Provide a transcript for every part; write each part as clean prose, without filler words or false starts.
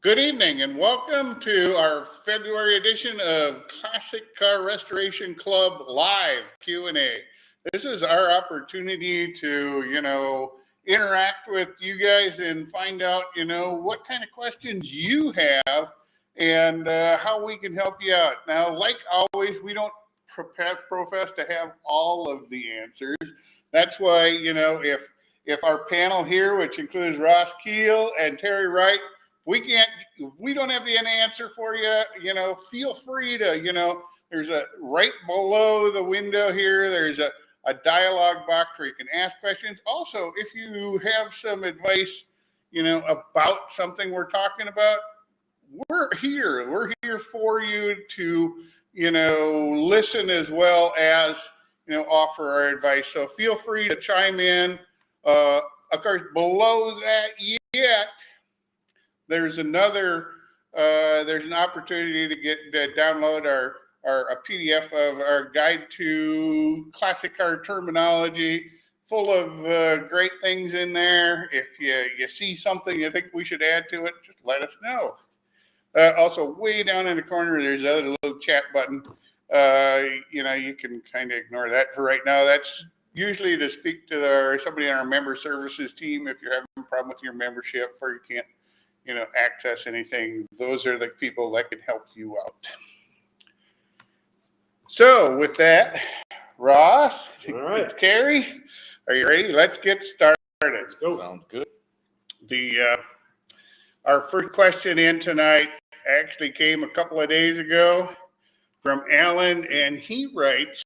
Good evening and welcome to our February edition of Classic Car Restoration Club Live Q&A. This is our opportunity to, interact with you guys and find out, what kind of questions you have and how we can help you out. Now, like always, we don't profess to have all of the answers. That's why, if our panel here, which includes Ross Keel and Terry Wright, if we don't have the answer for you, feel free to, there's right below the window here, there's a dialogue box where you can ask questions. Also, if you have some advice, about something we're talking about, we're here. We're here for you to, listen as well as, offer our advice. So feel free to chime in. Of course, below that yet, there's an opportunity to download a PDF of our guide to classic car terminology, full of great things in there. If you see something you think we should add to it, just let us know. Also, way down in the corner, there's a little chat button. You can kind of ignore that for right now. That's usually to speak to somebody on our member services team if you're having a problem with your membership or you can't access anything. Those are the people that can help you out. So with that, Ross, all right, Carrie, are you ready? Let's get started. Let's go. Sounds good. Our first question in tonight actually came a couple of days ago from Alan, and he writes,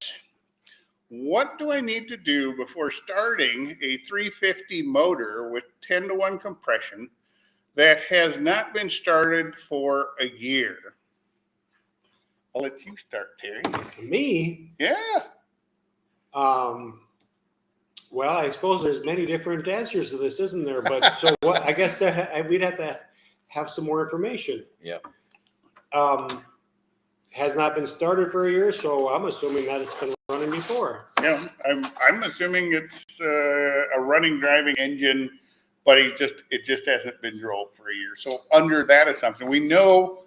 what do I need to do before starting a 350 motor with 10-to-1 compression that has not been started for a year? I'll let you start, Terry. Me? Yeah. Well, I suppose there's many different answers to this, isn't there? But so what? I guess that we'd have to have some more information. Yeah. Has not been started for a year, so I'm assuming that it's been running before. Yeah, I'm assuming it's a running driving engine, but it just hasn't been drove for a year. So under that assumption, we know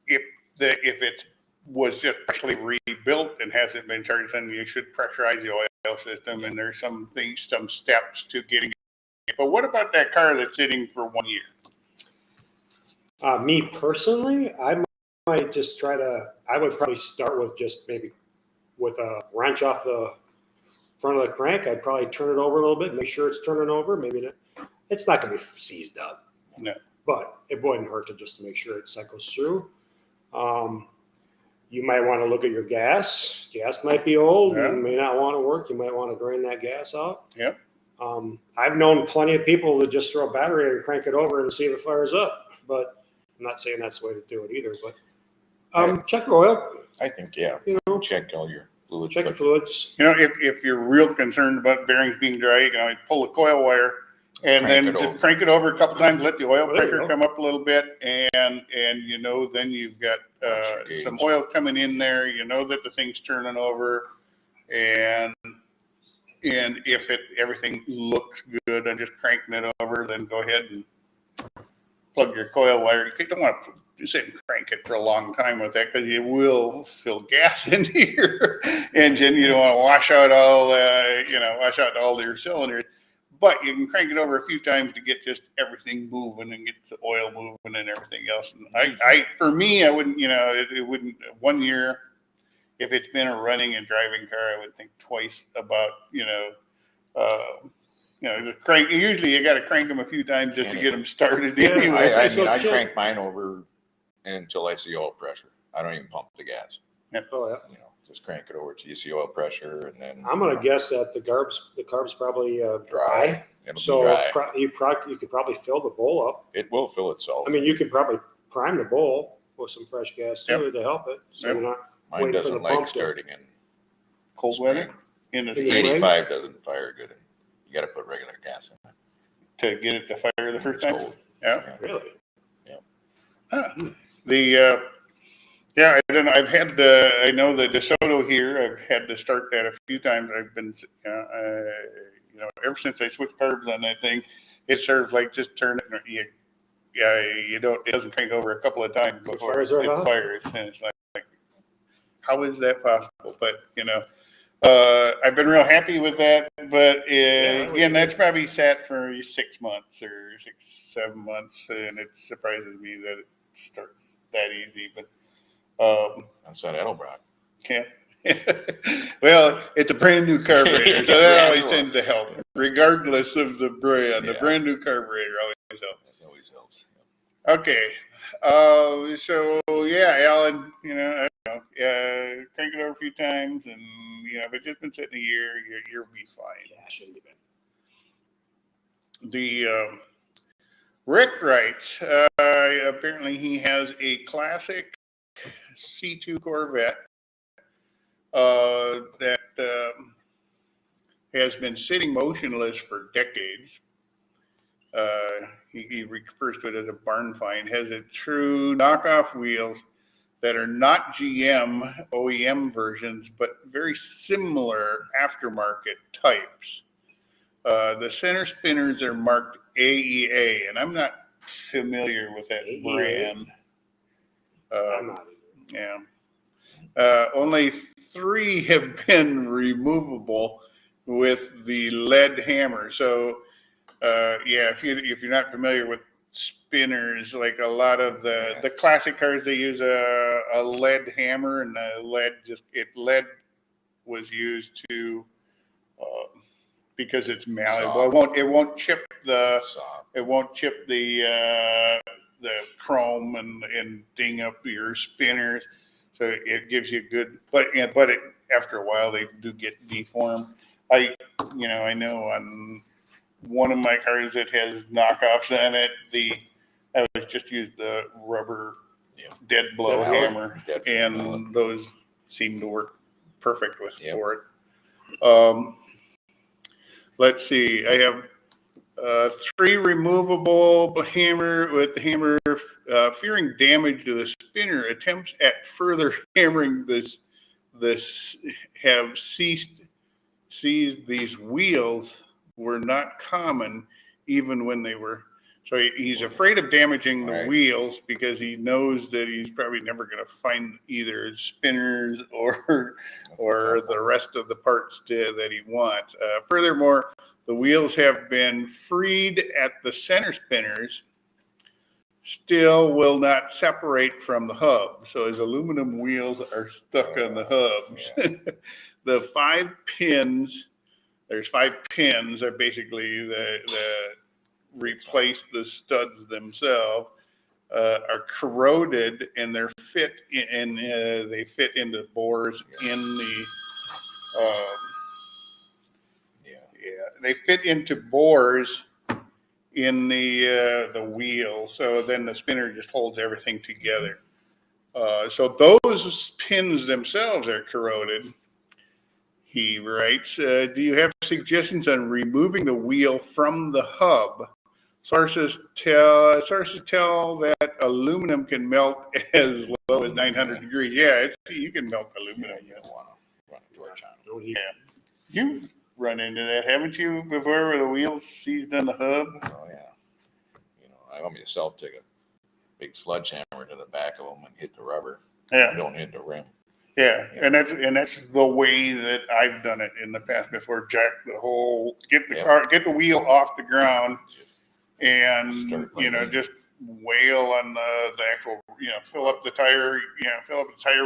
if it was just freshly rebuilt and hasn't been charged, then you should pressurize the oil system, and there's some steps to getting it. But what about that car that's sitting for 1 year? Me personally, I might just I would probably start with just maybe with a wrench off the front of the crank. I'd probably turn it over a little bit, make sure it's turning over. Maybe it's not going to be seized up. No. But it wouldn't hurt to just make sure it cycles through. You might want to look at your gas. Gas might be old and may not want to work. You might want to drain that gas out. Yep. I've known plenty of people to just throw a battery in and crank it over and see if it fires up. But I'm not saying that's the way to do it either. But check your oil. I think, yeah. Check all your fluids. Check your fluids. If you're real concerned about bearings being dry, you can pull the coil wire and then just crank it over a couple times, let the oil pressure come up a little bit, and then you've got some oil coming in there. You know that the thing's turning over, and if everything looks good and just cranking it over, then go ahead and plug your coil wire. You don't want to sit and crank it for a long time with that because you will fill gas into your engine. You don't want to wash out all your cylinders. But you can crank it over a few times to get just everything moving and get the oil moving and everything else. And for me, I wouldn't, it wouldn't 1 year. If it's been a running and driving car, I would think twice about, the crank. Usually you got to crank them a few times just to get them started. Yeah, anyway. I crank mine over until I see oil pressure. I don't even pump the gas. Oh, yeah. Just crank it over till you see oil pressure, and then I'm gonna guess that the carb's probably dry. It'll So be dry. you could probably fill the bowl up. It will fill itself. I mean, you could probably prime the bowl with some fresh gas too to help it. So you're not Mine waiting for doesn't the like pump starting in Cold weather in the In the spring 85 doesn't fire good. You got to put regular gas in it. to get it to fire the first It's time. cold. Yeah. Really? Huh. I don't know. I know the DeSoto here. I've had to start that a few times. I've been, ever since I switched carbs on that thing, it's sort of like just turn it. it doesn't crank over a couple of times before fires right it off? fires. And it's like, how is that possible? But, I've been real happy with that. But again, that's probably sat for 6 months or 7 months. And it surprises me that it starts that easy. But That's that Edelbrock. yeah. Well, it's a brand new carburetor, so that always tends to help, regardless of the brand. The brand new carburetor always helps. That always helps. Okay. So yeah, Alan, I don't know, crank it over a few times, and if it's just been sitting a year, you'll be fine. Yeah, shouldn't be bad. The Rick writes, apparently he has a classic C2 Corvette that has been sitting motionless for decades. He refers to it as a barn find. Has a true knockoff wheels that are not GM OEM versions, but very similar aftermarket types. The center spinners are marked AEA, and I'm not familiar with that AEA? brand. I'm not Yeah. Only 3 have been removable with the lead hammer. So, if you're not familiar with spinners, like a lot of the classic cars, they use a lead hammer, and the lead was used to because it's malleable. It won't chip the chrome and ding up your spinners. So it gives you good, but after a while they do get deformed. I know on one of my cars that has knockoffs on it, I was just used the rubber dead blow hammer, and those seem to work perfect for it. Let's see, I have 3 removable hammer with the hammer, fearing damage to the spinner. Attempts at further hammering this have ceased. These wheels were not common even when they were. So he's afraid of damaging the wheels because he knows that he's probably never going to find either spinners or the rest of the parts that he wants. Furthermore, the wheels have been freed at the center spinners, still will not separate from the hub. So his aluminum wheels are stuck on the hubs. The 5 pins, there's 5 pins are basically the replace the studs themselves, are corroded, and they fit into bores in the they fit into bores in the wheel, so then the spinner just holds everything together. So those pins themselves are corroded. He writes, do you have suggestions on removing the wheel from the hub? Sources tell that aluminum can melt as low as 900 degrees. Yeah, you can melt aluminum. You don't want to run into our channel. Yeah. You've run into that, haven't you, before, where the wheel's seized on the hub? Oh, yeah. I myself take a big sledgehammer to the back of them and hit the rubber. Yeah. I don't hit the rim. Yeah, and that's the way that I've done it in the past before. Jack the whole, get the wheel off the ground, and just wail on the actual, fill up the tire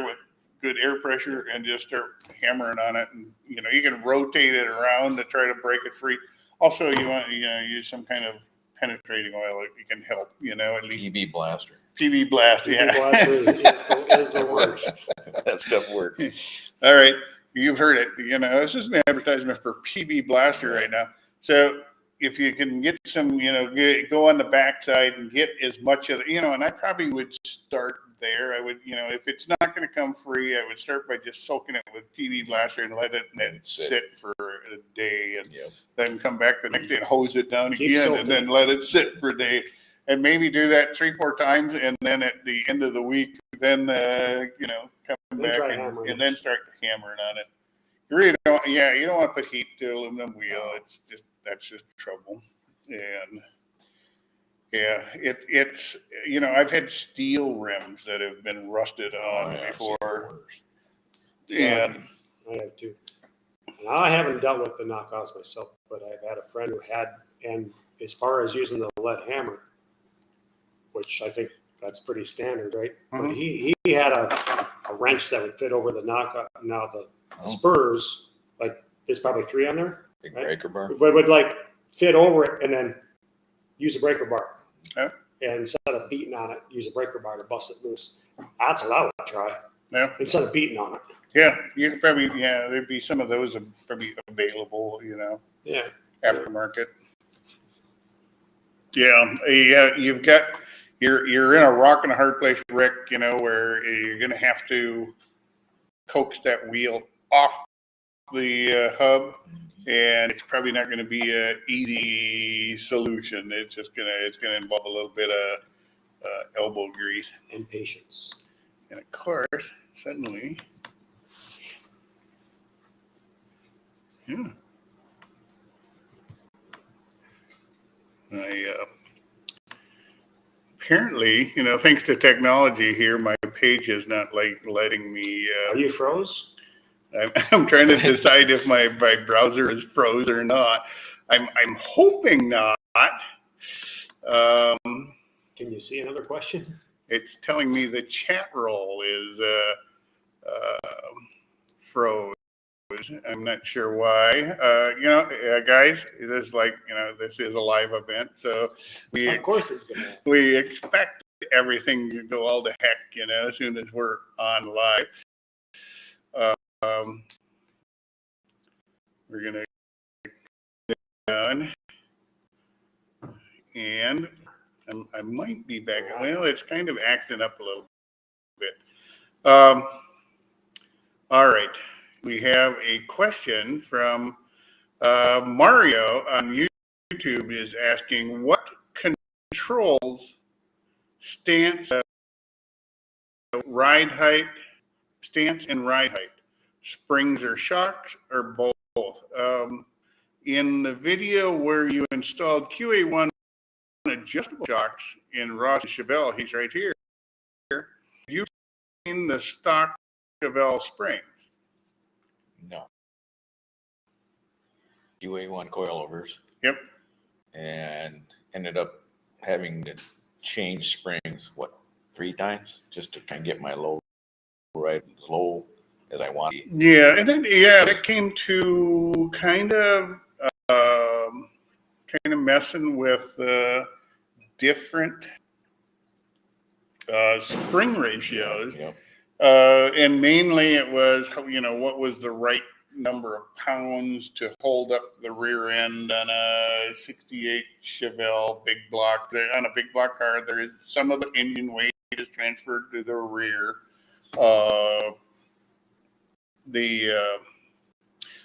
with good air pressure and just start hammering on it, and you can rotate it around to try to break it free. Also, you want use some kind of penetrating oil. It can help, at least. PB blaster. PB blast, PB blaster is the works. That stuff works. All right, you've heard it. This is an advertisement for PB blaster right now. So if you can get some, go on the backside and get as much of and I probably would start there. I would, if it's not going to come free, I would start by just soaking it with PB blaster and let it sit for a day, and then come back the next day and hose it down again, and then let it sit for a day. And maybe do that 3-4 times, and then at the end of the week, then come back and then start hammering on it. You really don't. Yeah, you don't want to put heat to aluminum wheel. That's just trouble. And Yeah, it's, you know, I've had steel rims that have been rusted on yeah, I've seen before. worse. And I have too. And I haven't dealt with the knockoffs myself, but I've had a friend who had, and as far as using the lead hammer, which I think that's pretty standard, right? But Mhm. he had a wrench that would fit over the knockoff. Now the Oh, spurs, like there's probably 3 on there, big right? breaker bar. But would like fit over it and then use a breaker bar. Yeah. And instead of beating on it, use a breaker bar to bust it loose. That's what I would try. yeah, Instead of beating on it. yeah, you could probably, yeah, there'd be some of those probably available, you know, Yeah. aftermarket. Yeah, yeah, you're in a rock and a hard place, Rick, you know, where you're gonna have to coax that wheel off the hub, and it's probably not gonna be a easy solution. It's gonna involve a little bit of elbow grease. And patience. And of course, suddenly, yeah, apparently, you know, thanks to technology here, my page is not like letting me. Are you froze? I'm trying to decide if my browser is froze or not. I'm hoping not. Um, Can you see another question? it's telling me the chat roll is froze. I'm not sure why. You know, guys, it is like, you know, this is a live event, so Of course it's gonna happen. we expect everything to go all to heck, you know, as soon as we're on live. We're gonna get done, and I might be back. Well, it's kind of acting up a little bit. All right, we have a question from Mario on YouTube is asking what controls stance, ride height, stance and ride height, springs or shocks or both. In the video where you installed QA1 adjustable shocks in Ross Chevelle, he's right here. You've seen the stock Chevelle springs. No. UA1 coilovers. Yep. And ended up having to change springs, 3 times just to try and get my low right as low as I want. Yeah, and then that came to kind of messing with different spring ratios. Yep. And mainly it was, you know, what was the right number of pounds to hold up the rear end on a 68 Chevelle big block. On a big block car, there is some of the engine weight is transferred to the rear.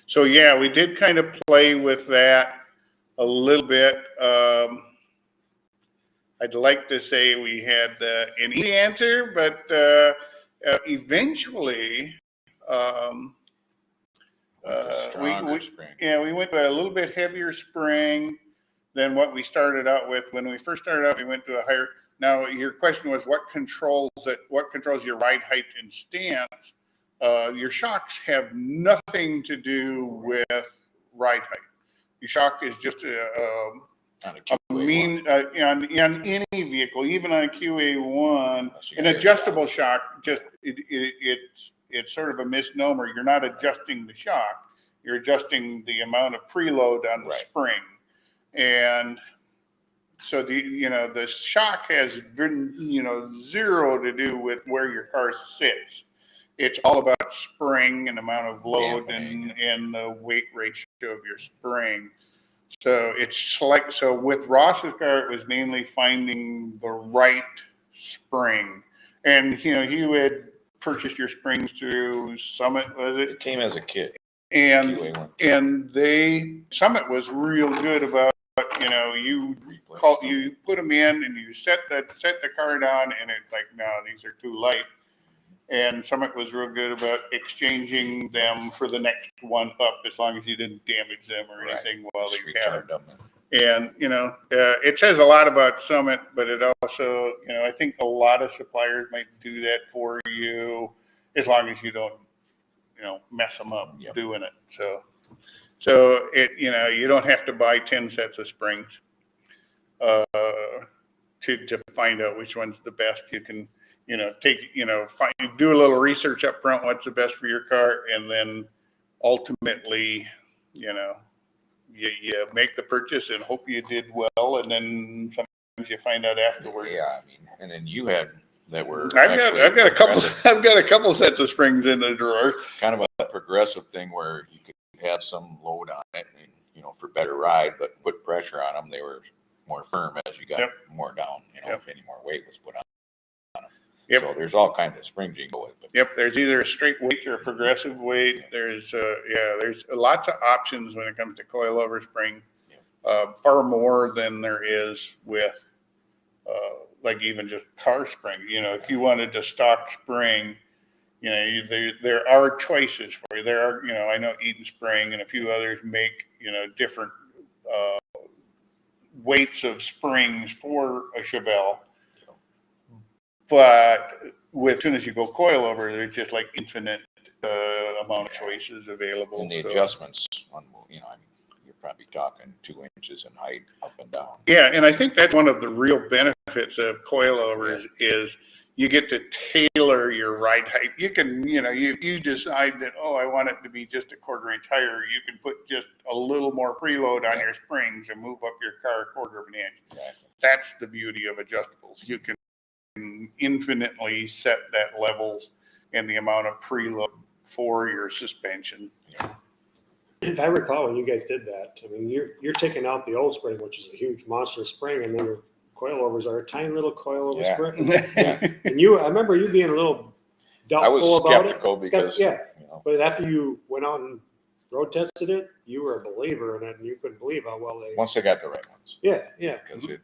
So yeah, we did kind of play with that a little bit. I'd like to say we had an easy answer, but eventually, Stronger spring. we went to a little bit heavier spring than what we started out with. When we first started out, we went to a higher. Now, your question was what controls it? What controls your ride height and stance? Your shocks have nothing to do with ride height. Your shock is just On a on any vehicle, even on a QA1, an adjustable shock, just it's sort of a misnomer. You're not adjusting the shock; you're adjusting the amount of preload on the spring, and so the shock has zero to do with where your car sits. It's all about spring and amount of load and the weight ratio of your spring. So it's like, so with Ross's car, it was mainly finding the right spring. And, you had purchased your springs through Summit, was it? It came as a kit. And Summit was real good about, you put them in and you set the car down and it's like, no, these are too light. And Summit was real good about exchanging them for the next one up, as long as you didn't damage them or anything while they had them. And, it says a lot about Summit, but it also, I think a lot of suppliers might do that for you as long as you don't, mess them up Yep. doing it. So you don't have to buy 10 sets of springs, to find out which one's the best. You can, do a little research up front, what's the best for your car. And then ultimately, you make the purchase and hope you did well, and then sometimes you find out afterward. Yeah, I mean, and then you had that were I've got a couple I've got a couple sets of springs in the drawer. kind of a progressive thing where you could have some load on it, and for better ride, but put pressure on them. They were more firm as you got Yep. more down. Yep. If any more weight was put on them. Yep. So there's all kinds of springs you can go with. But Yep, there's either a straight weight or a progressive weight. There's lots of options when it comes to coilover spring. Far more than there is with like even just car spring. If you wanted to stock spring, there are choices for you. There are, I know Eaton Spring and a few others make, different weights of springs for a Chevelle. But as soon as you go coilover, there's just like infinite amount of choices available. and the adjustments on, you're probably talking 2 inches in height up and down. Yeah, and I think that's one of the real benefits of coilovers is you get to tailor your ride height. You can, you decide that, I want it to be just a 1/4 inch higher. You can put just a little more preload on your springs and move up your car 1/4 of an inch. Exactly. That's the beauty of adjustables. You can infinitely set that levels and the amount of preload for your suspension. If I recall, when you guys did that, I mean, you're taking out the old spring, which is a huge monster spring, and then your coilovers are a tiny little coilover spring. And I remember you being a little I was doubtful about skeptical it. because But after you went out and road tested it, you were a believer in it, and you couldn't believe how well they. once I got the right ones. Yeah. Because the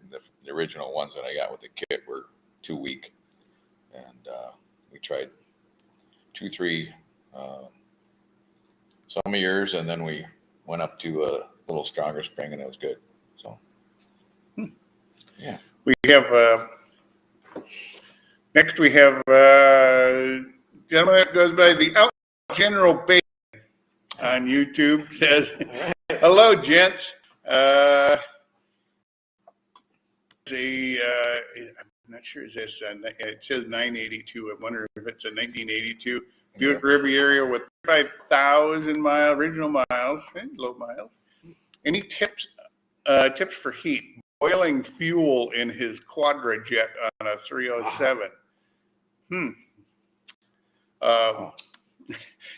original ones that I got with the kit were too weak, and we tried 2, 3 some years, and then we went up to a little stronger spring, and it was good. So We have next we have gentleman that goes by the Out General Bacon on YouTube says, "Hello, gents. I'm not sure it says it says 982. I wonder if it's a 1982 Buick Riviera with 5,000 original miles, low miles. Any tips for heat? Boiling fuel in his Quadrajet on a 307.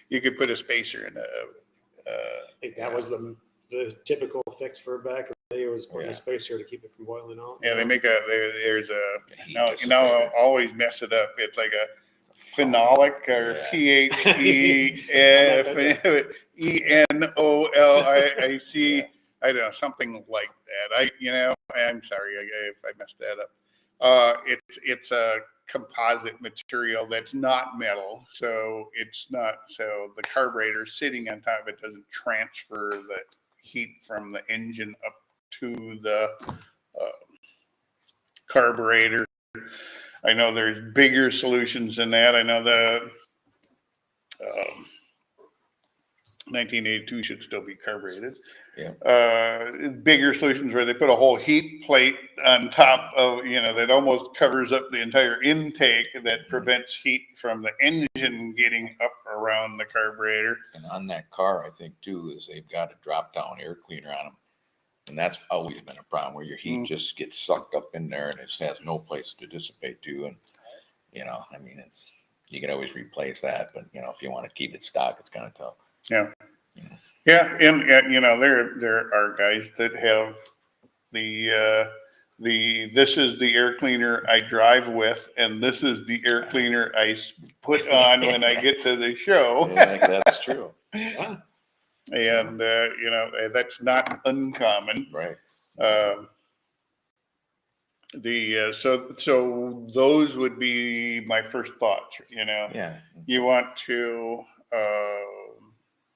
You could put a spacer in I think that was the typical fix for back in the day, was putting a spacer to keep it from boiling out. Yeah, they make there's a, now dissipator. I'll always mess it up. It's like a phenolic or PHENOLIC. I don't know, something like that. I'm sorry if I messed that up. It's a composite material that's not metal, so the carburetor sitting on top of it doesn't transfer the heat from the engine up to the carburetor. I know there's bigger solutions than that. I know the 1982 should still be carbureted. Bigger solutions where they put a whole heat plate on top of, that almost covers up the entire intake that prevents heat from the engine getting up around the carburetor. And on that car, I think too, is they've got a drop down air cleaner on them. And that's always been a problem where your heat just gets sucked up in there and it has no place to dissipate to. And, you can always replace that, but if you want to keep it stock, it's kind of tough. Yeah. Yeah. And, there are guys that have this is the air cleaner I drive with, and this is the air cleaner I put on when I get to the show. Yeah, that's true. Yeah. And, that's not uncommon. Right. So those would be my first thoughts, Yeah. You want to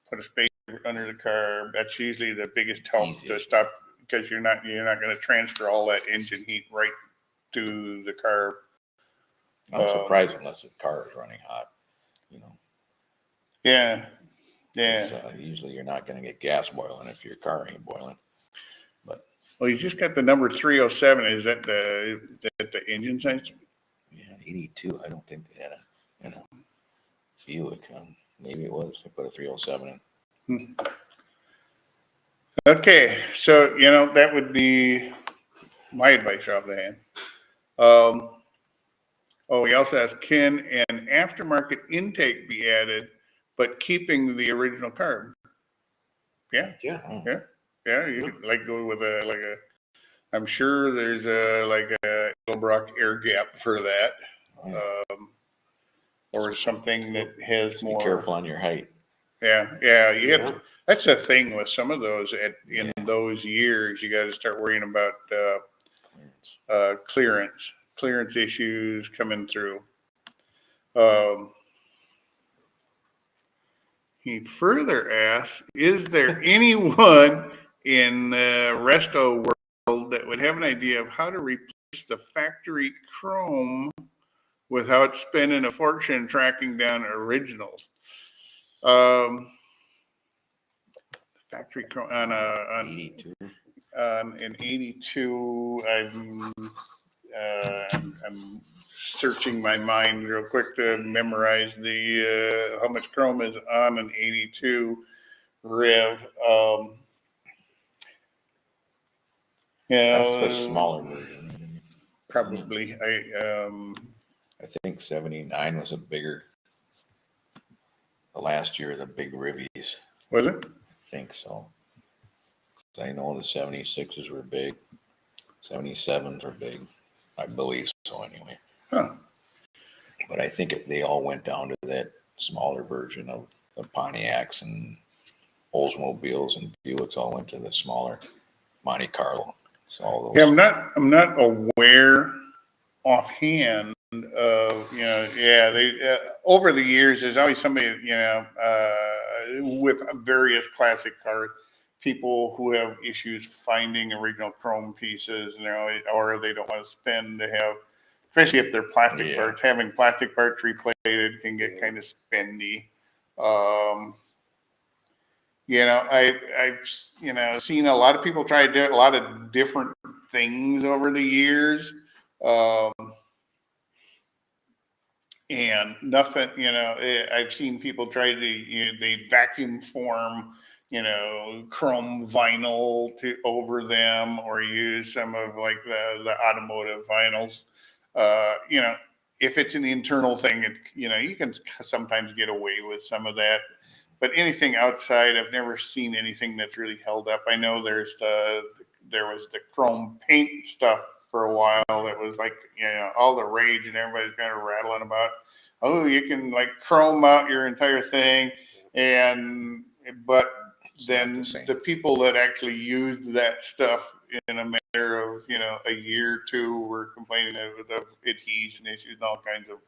put a spacer under the car. That's usually the biggest help to stop because you're not going to transfer all that engine heat right to the car. I'm surprised unless the car is running hot, you know. Yeah, yeah. Usually you're not going to get gas boiling if your car ain't boiling. But Well, you just got the number 307. Is that the engine size? yeah, 82. I don't think they had a Buick. Maybe it was. They put a 307 in. Okay, so that would be my advice off the hand. He also asked, can an aftermarket intake be added, but keeping the original carb? Yeah, Yeah. You could go with I'm sure there's a Edelbrock air gap for that, or something that has Just more. be careful on your height. Yeah, you get. That's the thing with some of those in those years. You got to start worrying about clearance issues coming through. He further asks, is there anyone in the resto world that would have an idea of how to replace the factory chrome without spending a fortune tracking down originals? Factory chrome on 82. In 82, I'm searching my mind real quick to memorize the how much chrome is on an 82 Rev. That's the smaller version. Probably. I think 79 was a bigger. The last year, the big rivvies. Was it? I think so. I know the 76s were big. 77s were big. I believe so anyway. Huh. But I think they all went down to that smaller version of the Pontiacs and Oldsmobiles and Buicks all went to the smaller Monte Carlo. So all those. Yeah, I'm not aware offhand of they over the years there's always somebody with various classic cars, people who have issues finding original chrome pieces, or they don't want to spend to have, especially if they're plastic parts. Having plastic parts replated can get kind of spendy. I've seen a lot of people try to do a lot of different things over the years. And nothing, I've seen people try to, they vacuum form, chrome vinyl over them, or use some of the automotive vinyls. If it's an internal thing, you can sometimes get away with some of that. But anything outside, I've never seen anything that's really held up. I know there was the chrome paint stuff for a while that was all the rage, and everybody's kind of rattling about, oh, you can chrome out your entire thing, but then the people that actually used that stuff in a matter of a year or two were complaining of adhesion issues and all kinds of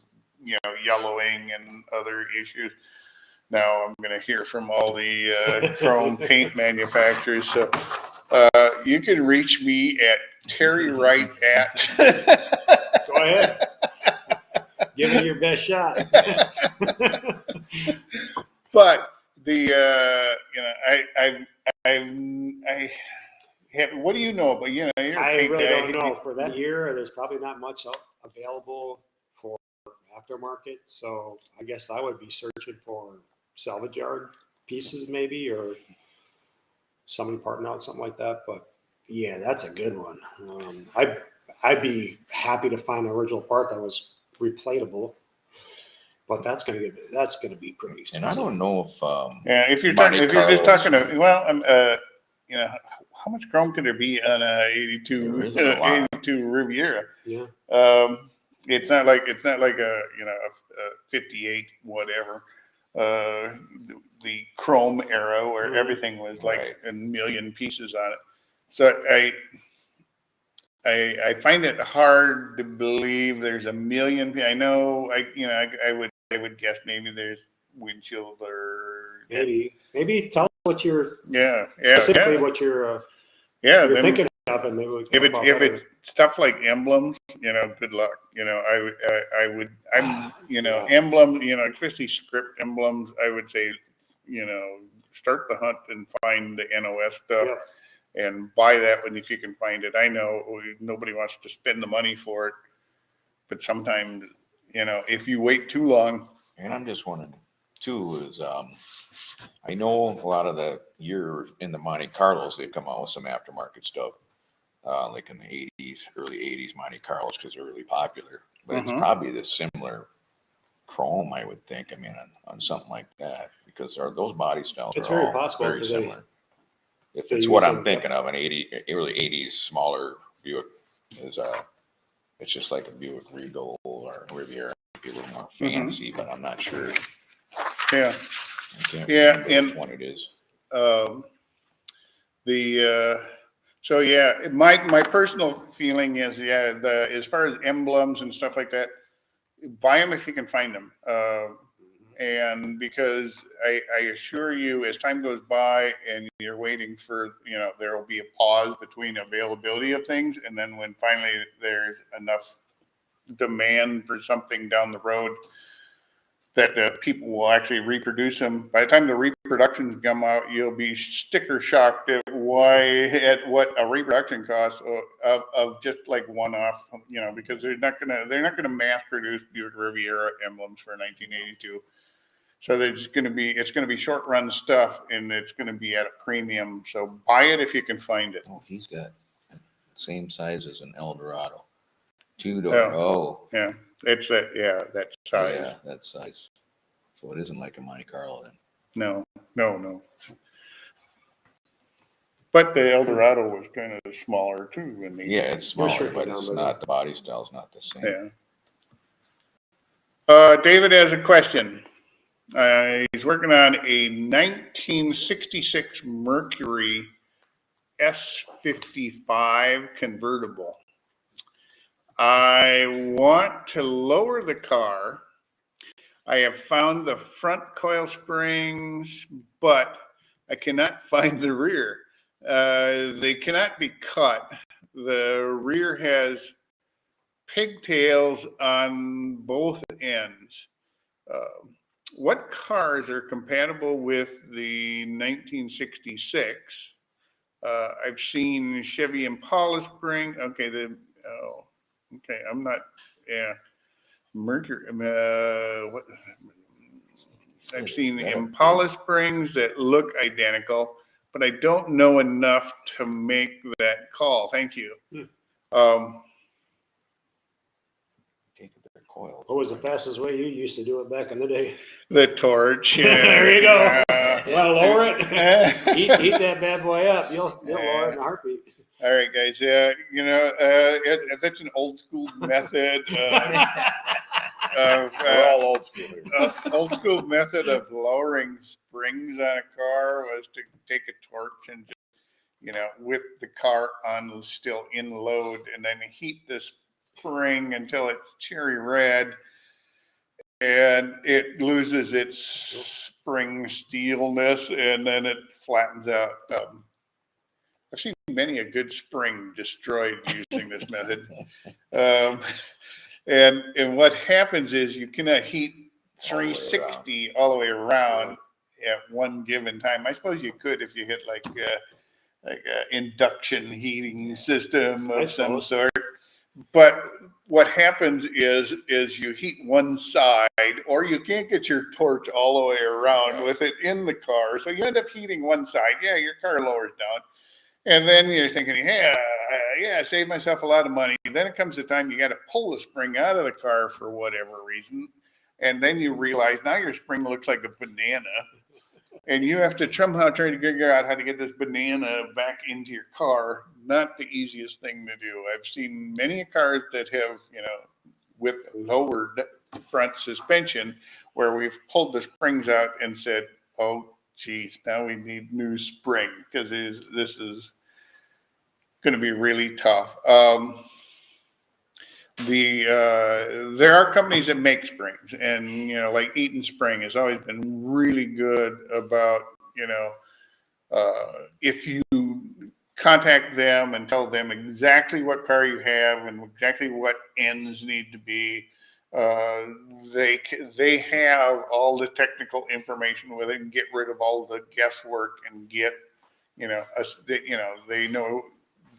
yellowing and other issues. Now I'm going to hear from all the chrome paint manufacturers. So you can reach me at Terry Wright at. Go ahead. Give it your best shot. But I have. What do you know about I really don't know. For that year, there's probably not much available for aftermarket. So I guess I would be searching for salvage yard pieces maybe, or somebody parting out something like that. But yeah, that's a good one. I'd be happy to find an original part that was replatable, but that's gonna be pretty expensive. And I don't know if you're just talking how much chrome could there be on a 82 Riviera? Yeah. It's not like a 58 whatever. The chrome era where everything was a million pieces on it. So I find it hard to believe there's a million. I know I would guess maybe there's windshield or maybe tell us what you're specifically what you're Yeah, You're then thinking of it, maybe we if can it talk if about it's stuff like emblems, good luck. I'm Yeah. emblems, especially script emblems. I would say, start the hunt and find the NOS stuff Yep. and buy that one if you can find it. I know nobody wants to spend the money for it, but sometimes, if you wait too long. And I'm just wondering too is, I know a lot of you're in the Monte Carlos, they come out with some aftermarket stuff, like in the 80s, early 80s Monte Carlos, because they're really popular. But it's Mhm. probably the similar chrome, I would think. I mean, on something like that, because those body styles It's are very all possible very because similar. If they it's use what I'm them. thinking of, early 80s smaller Buick is it's just like a Buick Regal or Riviera, maybe a little more fancy, but I'm not sure. Yeah. I can't Yeah, remember and which one it is. So yeah, my personal feeling is, as far as emblems and stuff like that, buy them if you can find them. And because I assure you, as time goes by and you're waiting for, there will be a pause between availability of things, and then when finally there's enough demand for something down the road that people will actually reproduce them. By the time the reproductions come out, you'll be sticker shocked at what a reproduction costs of just like one off, because they're not gonna mass produce Buick Riviera emblems for 1982. So it's gonna be short run stuff, and it's gonna be at a premium. So buy it if you can find it. Oh, he's got same size as an Eldorado, 2-door. Yeah. Oh, Yeah, it's that size. yeah, that size. So it isn't like a Monte Carlo then. No. But the Eldorado was kind of smaller too in the. Yeah, it's We're smaller, shrinking but down, it's but not, the body style's not the same. Yeah. David has a question. He's working on a 1966 Mercury S55 convertible. I want to lower the car. I have found the front coil springs, but I cannot find the rear. They cannot be cut. The rear has pigtails on both ends. Uh, what cars are compatible with the 1966? I've seen Chevy Impala spring. Okay, okay, I'm not. Yeah, Mercury. What? I've seen Impala springs that look identical, but I don't know enough to make that call. Thank you. Um, Take their coils. What was the fastest way you used to do it back in the day? the torch. There you go. You want to lower it? Uh, Heat that bad boy up. You'll lower it in a heartbeat. All right, guys. Yeah, that's an old school method. We're all old school here. Old school method of lowering springs on a car was to take a torch and just, with the car on still in load, and then heat the spring until it's cherry red, and it loses its spring steelness, and then it flattens out. I've seen many a good spring destroyed using this method. Um, and what happens is you cannot heat 360 all the way around at one given time. I suppose you could if you hit like a induction heating system of some sort. But what happens is you heat one side, or you can't get your torch all the way around with it in the car. So you end up heating one side. Yeah, your car lowers down. And then you're thinking, yeah, save myself a lot of money. Then it comes the time you got to pull the spring out of the car for whatever reason. And then you realize now your spring looks like a banana. And you have to somehow try to figure out how to get this banana back into your car. Not the easiest thing to do. I've seen many cars that have, with lowered front suspension, where we've pulled the springs out and said, oh, geez, now we need new spring, because this is going to be really tough. There are companies that make springs, and like Eaton Spring has always been really good about if you contact them and tell them exactly what car you have and exactly what ends need to be. They have all the technical information where they can get rid of all the guesswork and get, they know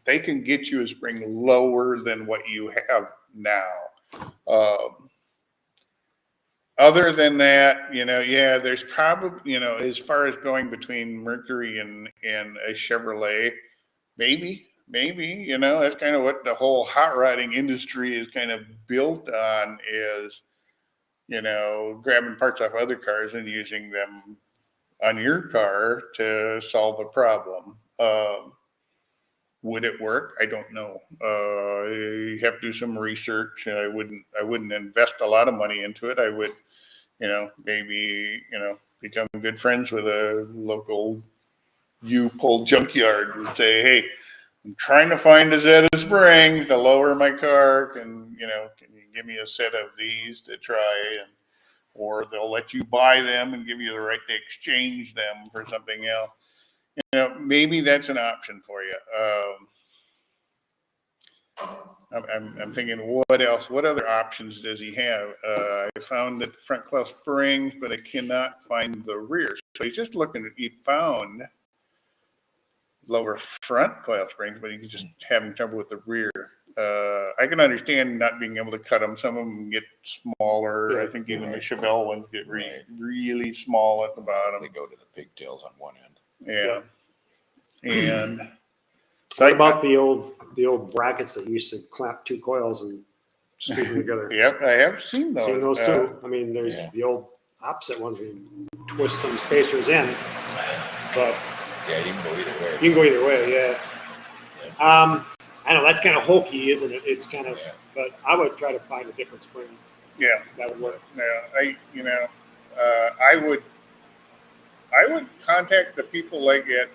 they can get you a spring lower than what you have now. Other than that, yeah, there's probably, as far as going between Mercury and a Chevrolet, maybe, that's kind of what the whole hot rodding industry is kind of built on is, grabbing parts off other cars and using them on your car to solve a problem. Would it work? I don't know. You have to do some research. I wouldn't invest a lot of money into it. I would, maybe, become good friends with a local U-Pull junkyard and say, hey, I'm trying to find a Zeta spring to lower my car. Can you give me a set of these to try? Or they'll let you buy them and give you the right to exchange them for something else. Maybe that's an option for you. I'm thinking, what else? What other options does he have? I found that the front coil springs, but I cannot find the rear. So he's just looking. He found lower front coil springs, but he's just having trouble with the rear. I can understand not being able to cut them. Some of them get smaller. I think even the Chevelle ones get really small at the bottom. They go to the pigtails on one end. Yeah. And what about the old brackets that used to clamp two coils and screw them together? Yep, I have seen those. Seen those too. I mean, there's the old opposite ones where you twist some spacers in, but yeah, you can go either way. You can go either way, yeah. I know that's kind of hokey, isn't it? It's kind of, but I would try to find a different spring. Yeah, that would work. Yeah, I would contact the people like at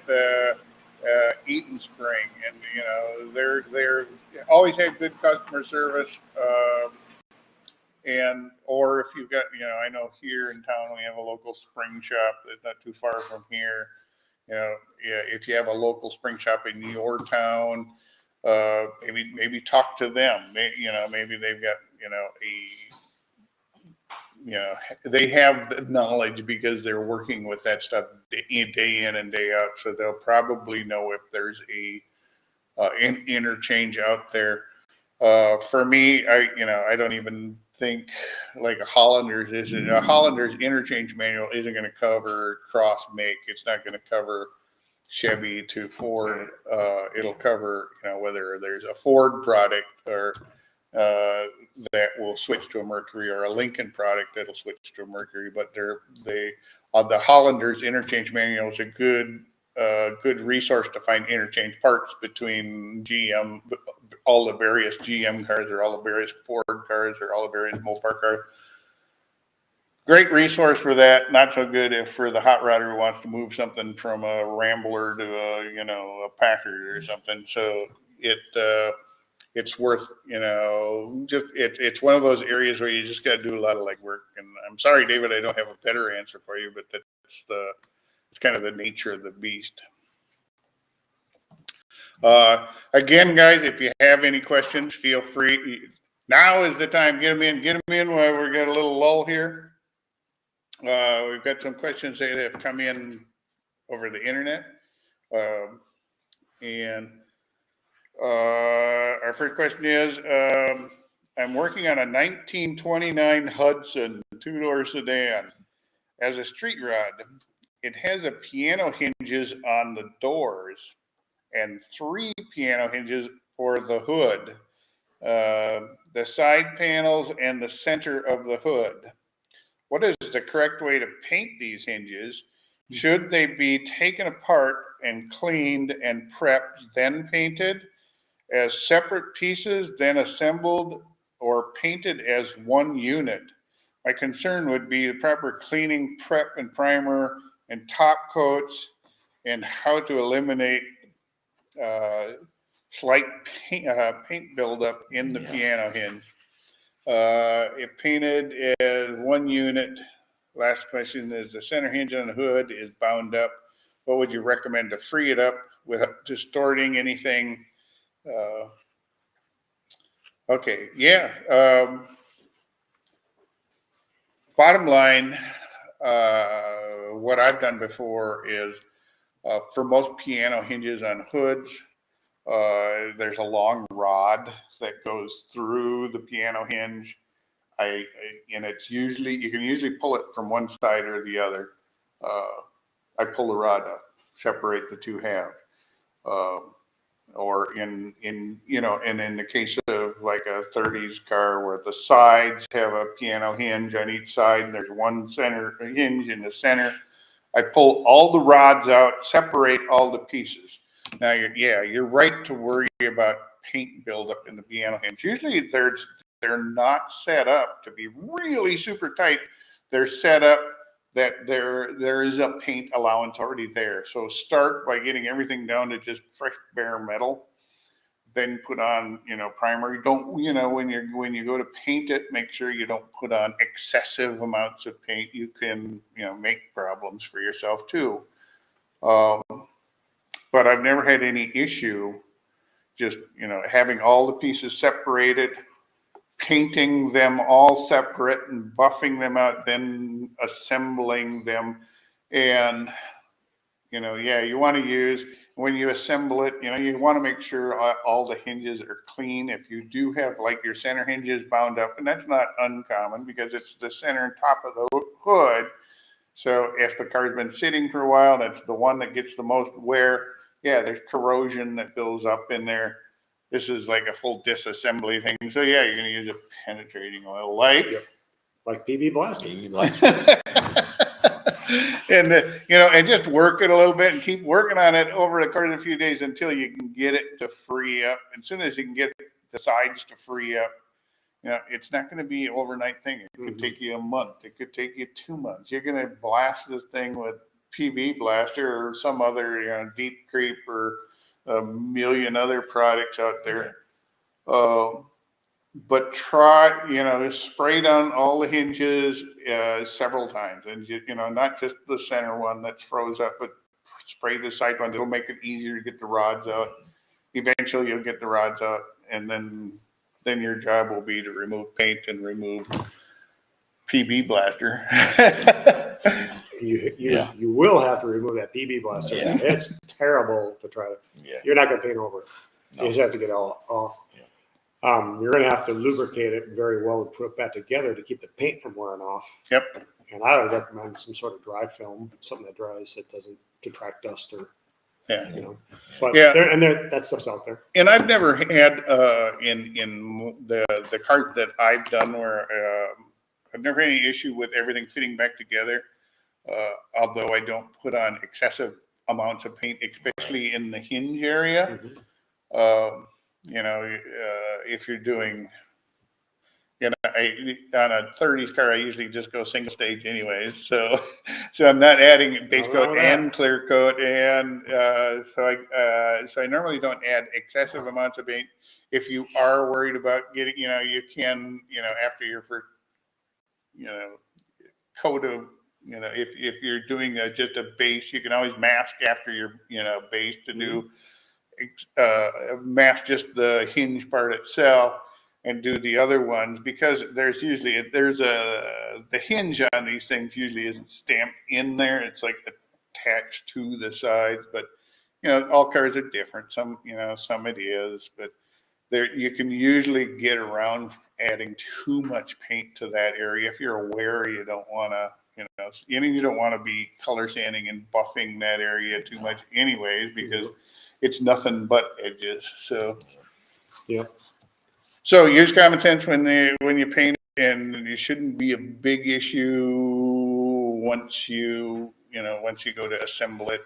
Eaton Spring, and they're always had good customer service. And or if you've got, I know here in town we have a local spring shop that's not too far from here. If you have a local spring shop in your town, maybe talk to them. Maybe they've got they have the knowledge because they're working with that stuff day in and day out. So they'll probably know if there's an interchange out there. For me, I don't even think like a Hollander's interchange manual isn't going to cover cross make. It's not going to cover Chevy to Ford. It'll cover, whether there's a Ford product or that will switch to a Mercury, or a Lincoln product that'll switch to a Mercury. But the Hollander's interchange manual is a good resource to find interchange parts between GM, all the various GM cars, or all the various Ford cars, or all the various Mopar cars. Great resource for that. Not so good if for the hot rodder who wants to move something from a Rambler to a Packard or something. So it's worth, it's one of those areas where you just got to do a lot of legwork. And I'm sorry, David, I don't have a better answer for you, but it's kind of the nature of the beast. Again, guys, if you have any questions, feel free. Now is the time. Get them in while we got a little lull here. We've got some questions that have come in over the internet. And our first question is, I'm working on a 1929 Hudson two-door sedan as a street rod. It has a piano hinges on the doors and 3 piano hinges for the hood, the side panels, and the center of the hood. What is the correct way to paint these hinges? Should they be taken apart and cleaned and prepped, then painted as separate pieces, then assembled, or painted as one unit? My concern would be the proper cleaning, prep, and primer, and top coats, and how to eliminate slight paint buildup in the piano hinge. If painted as one unit, last question is, the center hinge on the hood is bound up. What would you recommend to free it up without distorting anything. Okay, yeah. Bottom line, what I've done before is for most piano hinges on hoods, there's a long rod that goes through the piano hinge. And it's usually, you can usually pull it from one side or the other. I pull the rod up, separate the two halves. Or in and in the case of like a 30s car where the sides have a piano hinge on each side and there's one center hinge in the center, I pull all the rods out, separate all the pieces. Now, you're right to worry about paint buildup in the piano hinge. Usually they're not set up to be really super tight. They're set up that there is a paint allowance already there. So start by getting everything down to just fresh bare metal. Then put on, primer. Don't, when you go to paint it, make sure you don't put on excessive amounts of paint. You can, make problems for yourself too. But I've never had any issue just, having all the pieces separated, painting them all separate and buffing them out, then assembling them. And, you want to use, when you assemble it, you want to make sure all the hinges are clean. If you do have like your center hinges bound up, and that's not uncommon because it's the center and top of the hood. So if the car's been sitting for a while, that's the one that gets the most wear. Yeah, there's corrosion that builds up in there. This is like a full disassembly thing. So yeah, you're going to use a penetrating oil like PB Blaster. And and just work it a little bit and keep working on it over the course of a few days until you can get it to free up. As soon as you can get the sides to free up, it's not going to be an overnight thing. It could take you a month. It could take you 2 months. You're going to blast this thing with PB Blaster or some other, Deep Creep or a million other products out there. But try, spray down all the hinges several times, and not just the center one that's froze up, but spray the side ones. It'll make it easier to get the rods out. Eventually, you'll get the rods out, and then your job will be to remove paint and remove PB Blaster. You will have to remove that PB Blaster. Yeah. It's terrible to try to. Yeah. You're not going to paint over it. No. You just have to get it all off. Yeah. You're going to have to lubricate it very well and put it back together to keep the paint from wearing off. Yep. And I would recommend some sort of dry film, something that dries that doesn't detract dust or, Yeah. But Yeah. that stuff's out there. And I've never had in the cart that I've done where I've never had any issue with everything fitting back together. Although I don't put on excessive amounts of paint, especially in the hinge area. If you're doing, on a 30s car, I usually just go single stage anyways. So I'm not adding base coat and clear coat. And so I normally don't add excessive amounts of paint. If you are worried about getting, you can, after your first, coat of, if you're doing just a base, you can always mask after your, base to do, mask just the hinge part itself and do the other ones, because the hinge on these things usually isn't stamped in there. It's like attached to the sides, but all cars are different. Some it is, but you can usually get around adding too much paint to that area. If you're aware, you don't want to, you don't want to be color sanding and buffing that area too much anyways, because it's nothing but edges. So, So use common sense when you paint, and it shouldn't be a big issue once you go to assemble it.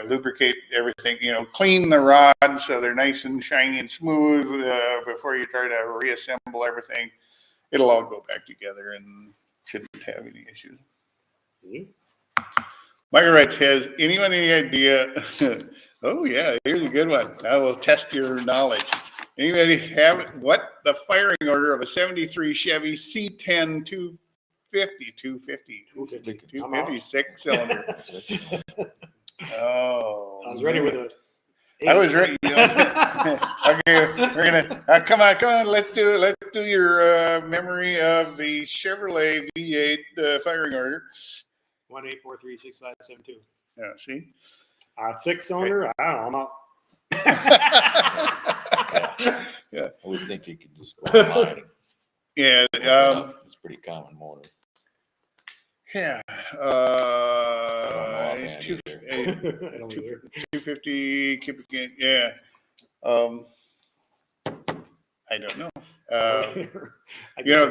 Lubricate everything. Clean the rods so they're nice and shiny and smooth before you try to reassemble everything. It'll all go back together and shouldn't have any issues. Michael writes, has anyone any idea? Oh yeah, here's a good one. I will test your knowledge. Anybody have what the firing order of a 73 Chevy C10 250 6-cylinder? Oh, I was ready with a I was ready. Okay, we're gonna come on. Let's do your memory of the Chevrolet V8 firing order. 1-843-6572. Yeah, see. 6-cylinder. I don't know. I would think you could just go online. Yeah, Look it up. It's a pretty common motor. yeah. I don't know offhand either. I don't either. 250 cubic inch. Yeah. I don't know.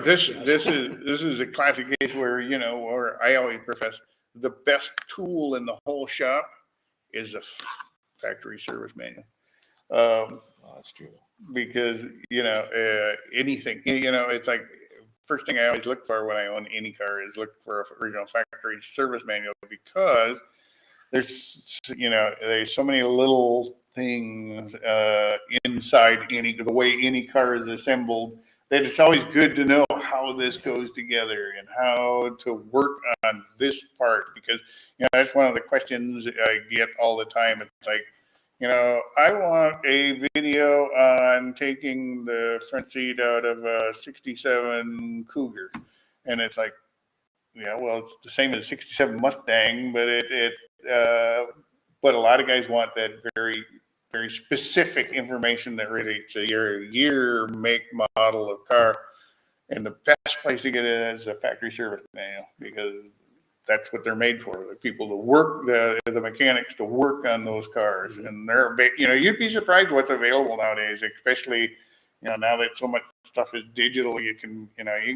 This is a classic case where where I always profess the best tool in the whole shop is a factory service manual. That's true. Because anything, it's like first thing I always look for when I own any car is look for a factory service manual, because there's so many little things inside the way any car is assembled, that it's always good to know how this goes together and how to work on this part, because that's one of the questions I get all the time. It's like, I want a video on taking the front seat out of a 67 Cougar. And it's like, yeah, well, it's the same as a 67 Mustang, but but a lot of guys want that very, very specific information that relates to your year, make, model of car. And the best place to get it is a factory service manual, because that's what they're made for. The people to work, the mechanics to work on those cars. And you'd be surprised what's available nowadays, especially, now that so much stuff is digital. You can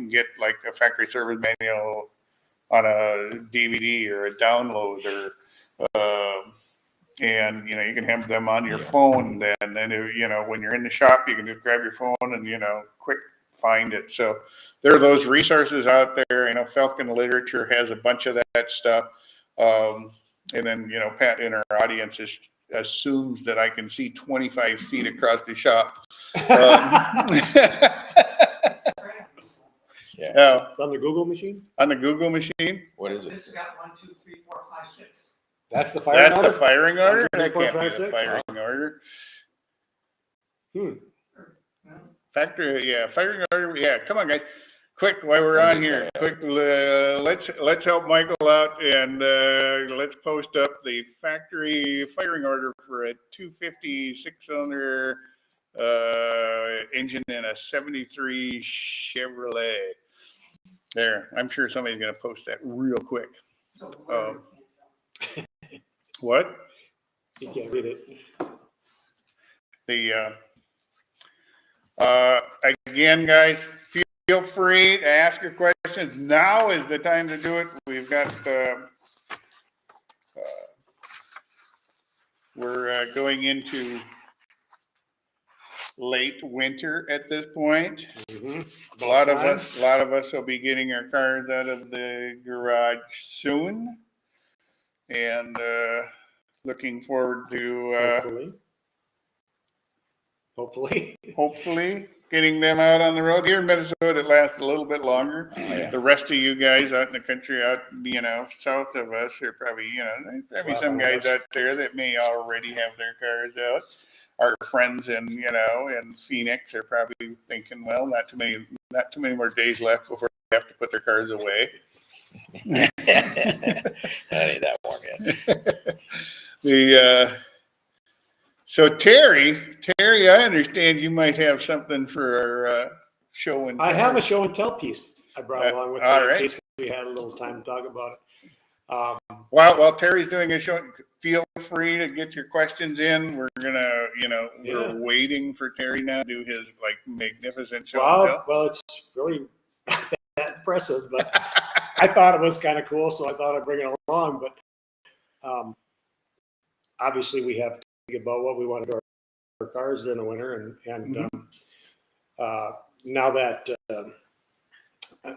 get like a factory service manual on a DVD or a download, or and you can have them on your phone. And then when you're in the shop, you can just grab your phone and quick find it. So there are those resources out there. Falcon Literature has a bunch of that stuff. And then Pat in our audience assumes that I can see 25 feet across the shop. Yeah. It's on the Google machine? On the Google machine? What is it? This has got 1, 2, 3, 4, 5, 6. That's the firing order? That's the firing order? 1, 2, 3, 4, That can't 5, be the 6. firing order. Hmm. Firing order. Yeah, come on, guys. Quick, while we're on here, let's help Michael out, and let's post up the factory firing order for a 250 6-cylinder engine in a 73 Chevrolet. There, I'm sure somebody's going to post that real quick. So What? You can't read it. Again, guys, feel free to ask your questions. Now is the time to do it. We've got we're going into late winter at this point. Mm-hmm. A lot of us will be getting our cars out of the garage soon, and looking forward to hopefully getting them out on the road. Here in Minnesota, it lasts a little bit longer. Oh, yeah. The rest of you guys out in the country, out south of us, are probably there's probably some guys out there that may already have their cars out. Our friends in Phoenix are probably thinking, well, not too many more days left before they have to put their cars away. That ain't that warm yet. So Terry, I understand you might have something for our show and tell. I have a show and tell piece I brought along with me all right. in case we had a little time to talk about it. While Terry's doing a show, feel free to get your questions in. We're gonna, we're waiting for Terry now to do his magnificent show and tell. Well, it's really not that impressive, but I thought it was kind of cool, so I thought I'd bring it along. But obviously, we have to think about what we want to do our cars during the winter, and now that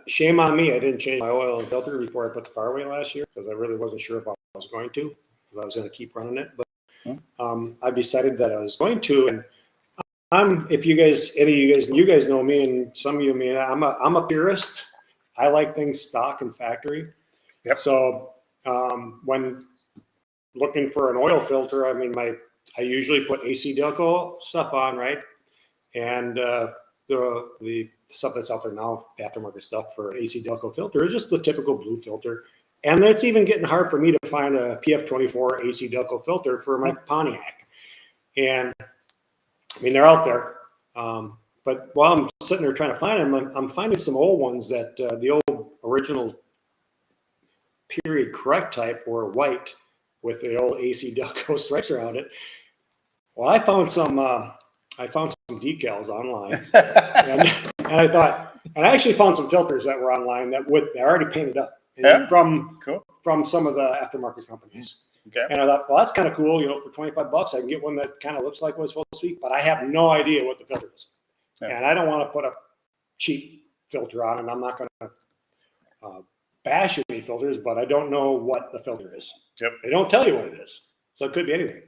shame on me, I didn't change my oil and filter before I put the car away last year, because I really wasn't sure if I was going to, if I was going to keep running it. But I decided that I was going to, and if you guys, any of you guys know me, and some of you may, I'm a purist. I like things stock and factory. Yep. So when looking for an oil filter, I mean, I usually put AC Delco stuff on, right? And the stuff that's out there now, aftermarket stuff for AC Delco filter is just the typical blue filter. And it's even getting hard for me to find a PF24 AC Delco filter for my Pontiac. And I mean, they're out there. But while I'm sitting there trying to find them, I'm finding some old ones that the old original period correct type were white with the old AC Delco stripes around it. Well, I found some decals online, and I thought, and I actually found some filters that were online they're already painted up from some of the aftermarket companies. Okay. And I thought, well, that's kind of cool. For $25, I can get one that kind of looks like what it's supposed to be, but I have no idea what the filter is, and I don't want to put a cheap filter on, and I'm not going to bash any filters, but I don't know what the filter is. Yep. They don't tell you what it is, so it could be anything.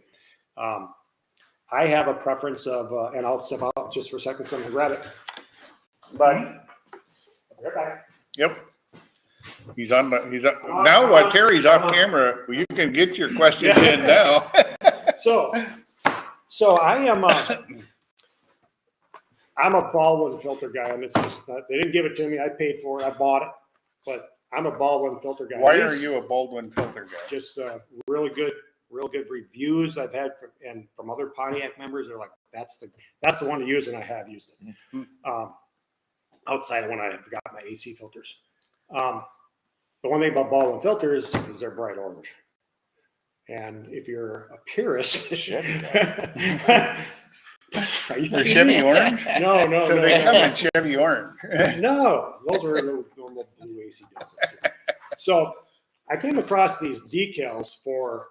I have a preference of, and I'll step out just for a second so I'm going to grab it. But, right back. Yep. He's on. Now while Terry's off camera, you can get your questions in now. So I am I'm a Baldwin filter guy, and it's just they didn't give it to me. I paid for it. I bought it, but I'm a Baldwin filter guy. Why are you a Baldwin filter guy? Just real good reviews I've had from other Pontiac members. They're like, that's the one to use, and I have used it. Mm-hmm. Outside of when I've got my AC filters. The one thing about Baldwin filters is they're bright orange. And if you're a purist, They're Chevy Chevy orange? No. So they come in Chevy orange. No, those are the normal blue AC decals. So I came across these decals for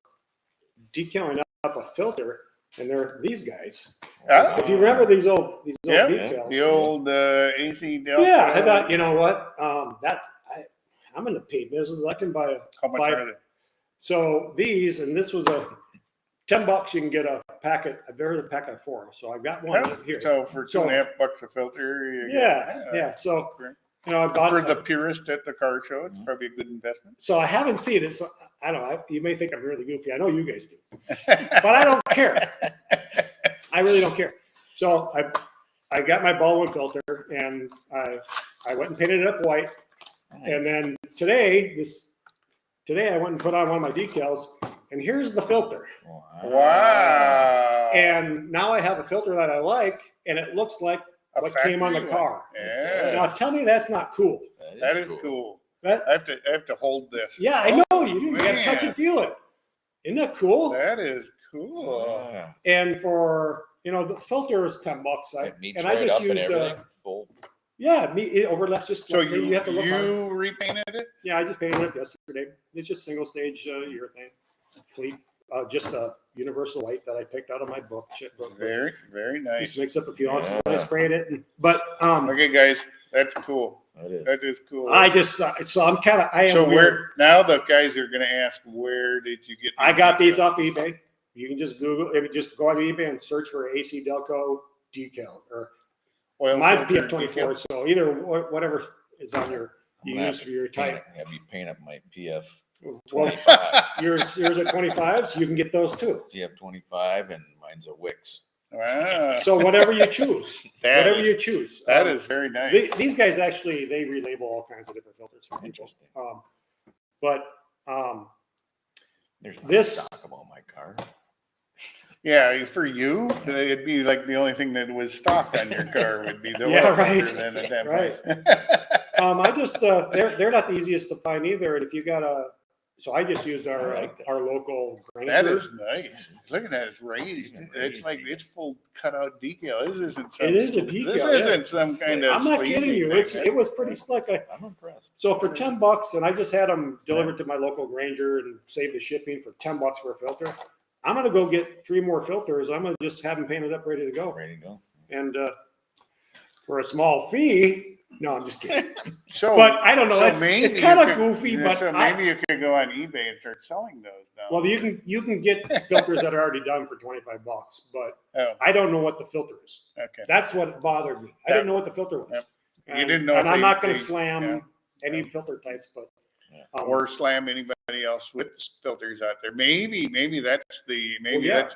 decaling up a filter, and they're these guys. Oh. If you remember these old decals, The old AC Delco. yeah, I thought, you know what? I'm in the paid business. I can buy How much are they? So these, and this was a $10. You can get a packet. There's a packet of 4, so I got one here. So for $2.50 a filter, you Yeah. So great. I bought For the purist at the car show, it's probably a good investment. So I haven't seen it. So I don't know. You may think I'm really goofy. I know you guys do, but I don't care. I really don't care. So I got my Baldwin filter, and I went and painted it up white. Nice. And then today I went and put on one of my decals, and here's the filter. Wow. And now I have a filter that I like, and it looks like what came on the car. Yeah. Now tell me that's not cool. That is cool. I have to hold this. Yeah, I know you do. You got to touch and feel it. Isn't that cool? That is cool. Yeah. And for the filter is $10. It meets And right I just up and used everything. Full. it overlaps just So slightly. You have to look on it. repainted it? Yeah, I just painted it up yesterday. It's just single stage urethane fleet, just a universal white that I picked out of my book. Very, very nice. Just mix up a few ounces. Yeah. I sprayed it, but Okay, guys, that's cool. That is. That is cool. I just so I'm kind of I am So weird. now the guys are going to ask, where did you get? I got these off eBay. You can just just go on eBay and search for AC Delco decal, or Oil mine's filter PF24. decal. So either whatever is on your I'm you gonna use for your type. Have you paint up my PF Well, 25. yours are 25s. You can get those too. PF 25 and mine's a Wix. Wow. So whatever you choose, That whatever is- you choose. That is very nice. These guys actually they relabel all kinds of different filters for people. Interesting. But There's This- stock about my car. Yeah, for you, it'd be like the only thing that was stock on your car would be the Yeah, oil right. filter then at that Right. point. I just they're not the easiest to find either. And if you got so I just used I like that. our local Granger. That is nice. Look at that, it's raised. Even It's like raised. it's full cutout decal. This isn't some. It is a decal, This yeah. isn't some kind of. I'm not sleazy kidding you. thing. It was pretty slick. I'm impressed. So for $10, and I just had them delivered to my local Granger and save the shipping for $10 for a filter. I'm gonna go get 3 more filters. I'm gonna just have them painted up, ready to go. Ready to go. And for a small fee, no, I'm just kidding. So, But I don't know. so It's maybe kind you of could- goofy, but so maybe you could go on eBay and start selling those now. well, you can get filters that are already done for $25, but Oh, I don't know what the filter is. okay. That's what bothered me. I didn't know what the filter was. Yep. You And, didn't know and if I'm they- not going they- to slam yeah. any filter types, but Or slam anybody else with filters out there. Maybe that's the yeah.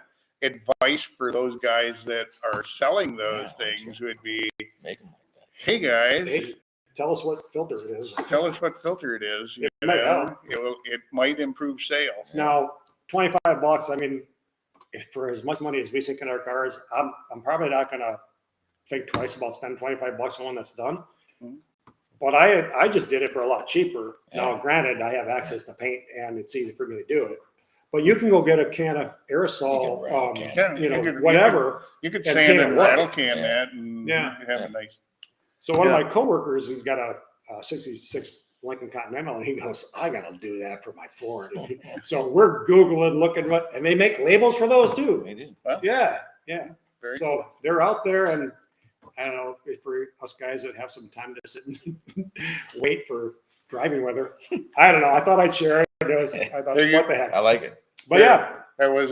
advice for those guys that are selling those Yeah, things would be, Make them like that. hey guys, Hey, tell us what filter it is. tell us what filter it is. It might help. It might improve sales. Now, $25. I mean, if for as much money as we sink in our cars, I'm probably not gonna think twice about spending $25 on one that's done. Mhm. But I just did it for a lot cheaper. Now, Yeah. granted, I have access to paint and it's easy for me to do it. But you can go get a can of aerosol, You can rattle can. Yeah, you know, you could- whatever. You could And sand paint and it white. rattle can Yeah. that and Yeah. have Yeah. a nice. So one Yeah. of my coworkers, he's got a 66 Lincoln Continental, and he goes, "I gotta do that for my Ford." So we're Googling, looking and they make labels for those too. They do. Yeah. Very So cool. they're out there, and I don't know if for us guys that have some time to sit and wait for driving weather. I don't know. I thought I'd share it. I thought, There you- what the heck? I like it. But yeah, That was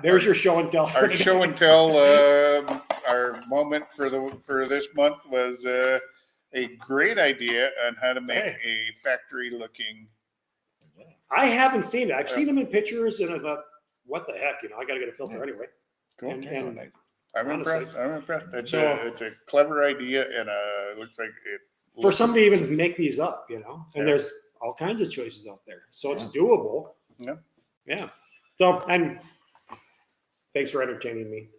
there's your show and tell. our show and tell. Our moment for this month was a great idea on how to make a factory looking. I haven't seen it. I've seen them in pictures, and I thought, what the heck? I got to get a filter anyway. Cool. And I'm honestly. impressed. I'm impressed. It's So- it's a clever idea, and it looks like it. for somebody to even make these up, and Yeah. there's all kinds of choices out there, so it's doable. Yeah. So, and thanks for entertaining me.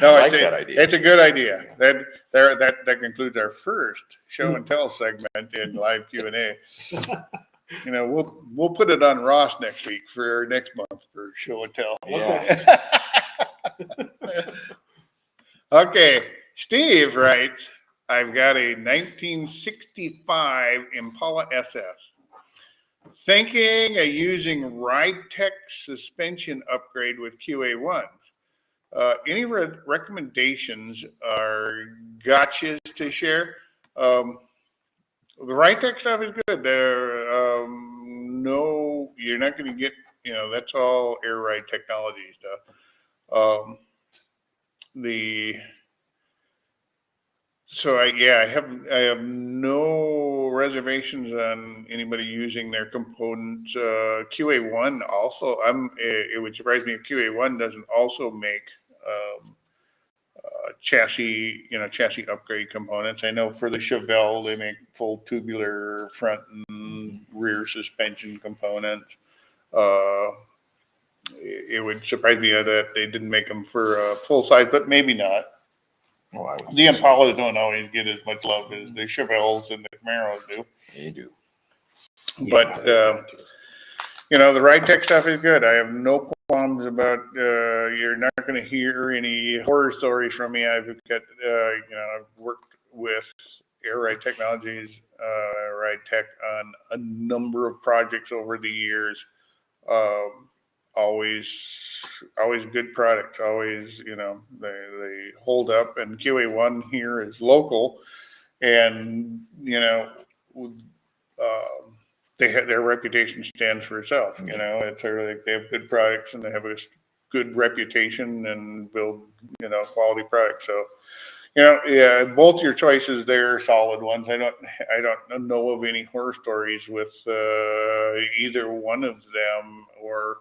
No, I like that idea. It's a good idea. That concludes our first show and tell segment in live Q&A. We'll put it on Ross next week for next month for show and tell. Yeah. Okay, Steve writes, I've got a 1965 Impala SS. Thinking of using Ride Tech suspension upgrade with QA1s. Any recommendations or gotchas to share? The Ride Tech stuff is good. No, you're not going to get, that's all air ride technology stuff. I have no reservations on anybody using their components. QA1 also, it would surprise me if QA1 doesn't also make chassis upgrade components. I know for the Chevelle, they make full tubular front and rear suspension components. It would surprise me that they didn't make them for full size, but maybe not. Oh, I would The Impalas don't always get as much love as the Chevelles and the Camaros do. They do. But, the Ride Tech stuff is good. I have no qualms about, you're not going to hear any horror stories from me. I've got, I've worked with Air Ride Technologies, Ride Tech on a number of projects over the years. Always good products. Always, they hold up. And QA1 here is local, and their reputation stands for itself. It's sort of like they have good products and they have a good reputation and build quality products. So both your choices there are solid ones. I don't know of any horror stories with either one of them or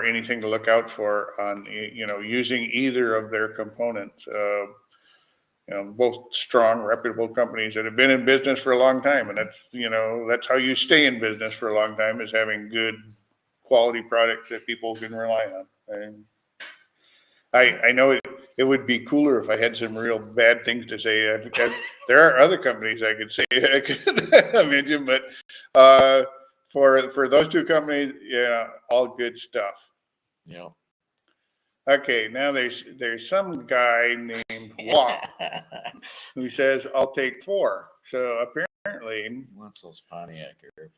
anything to look out for on using either of their components. Both strong, reputable companies that have been in business for a long time, and that's how you stay in business for a long time, is having good quality products that people can rely on. And I know it would be cooler if I had some real bad things to say. There are other companies I could say I could mention, but for those two companies, all good stuff. Yeah. Okay, now there's some guy named Wop who says I'll take 4. So apparently What's those Pontiac air?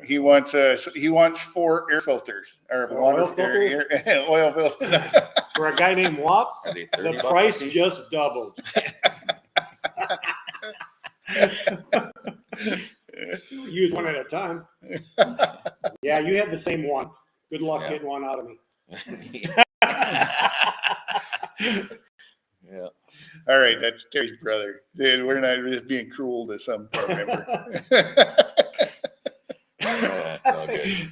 he wants 4 air filters or Oil filter? oil filters. For a guy named Wop, Are they the $30 price a piece? just doubled. Use one at a time. Yeah, you have the same one. Good luck Yeah. getting one out of me. Yeah. All right, that's Terry's brother. We're not just being cruel to some part member. Yeah, it's all good.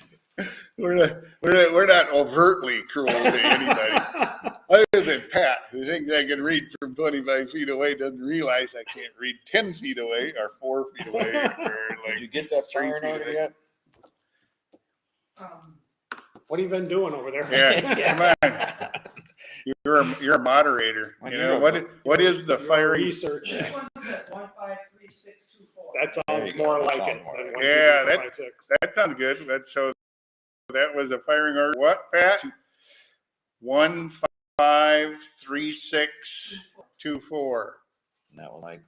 We're not overtly cruel to anybody. Other than Pat, who thinks I can read from 25 feet away, doesn't realize I can't read 10 feet away or 4 feet away or Did you like get that 3 firing feet order away. yet? What have you been doing over there? Yeah, come on. You're a moderator. When You you're know a- what is the Your firing? research. This one says 153624. That There sounds you go. more That like sounds it more than like one, it. Yeah, two, three, five, six. That sounds good. So that was a firing order. What, Pat? 153624. That was like,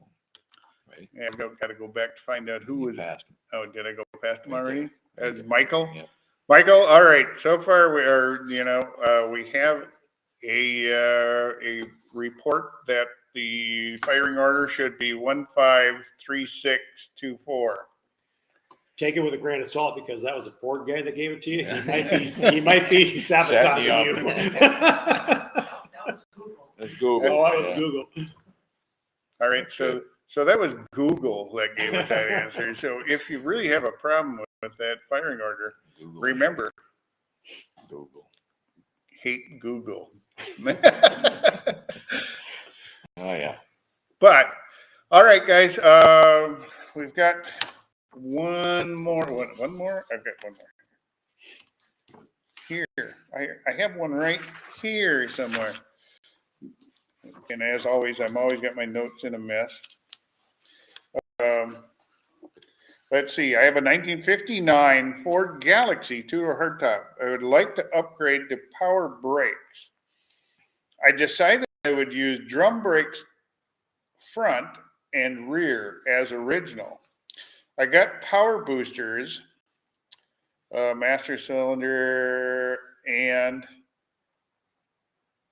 right? Yeah, I've got to go back to find out who You was. passed. Oh, did I go past him Right already? there. As Michael. Yep. Michael, all right. So far, we are. We have a report that the firing order should be 153624. Take it with a grain of salt because that was a Ford guy that gave it to you. Yeah. He might be sabotaging Setting you. you That was Google. Let's Google. Oh, that was Yeah. Google. All right, That's so good. so that was Google that gave us that answer. So if you really have a problem with that firing order, Google. remember, Google. hate Google. Oh yeah. But all right, guys, we've got one more. One more. I've got one more here. I have one right here somewhere. And as always, I'm always got my notes in a mess. Let's see. I have a 1959 Ford Galaxy two-door hardtop. I would like to upgrade to power brakes. I decided I would use drum brakes front and rear as original. I got power boosters, master cylinder, and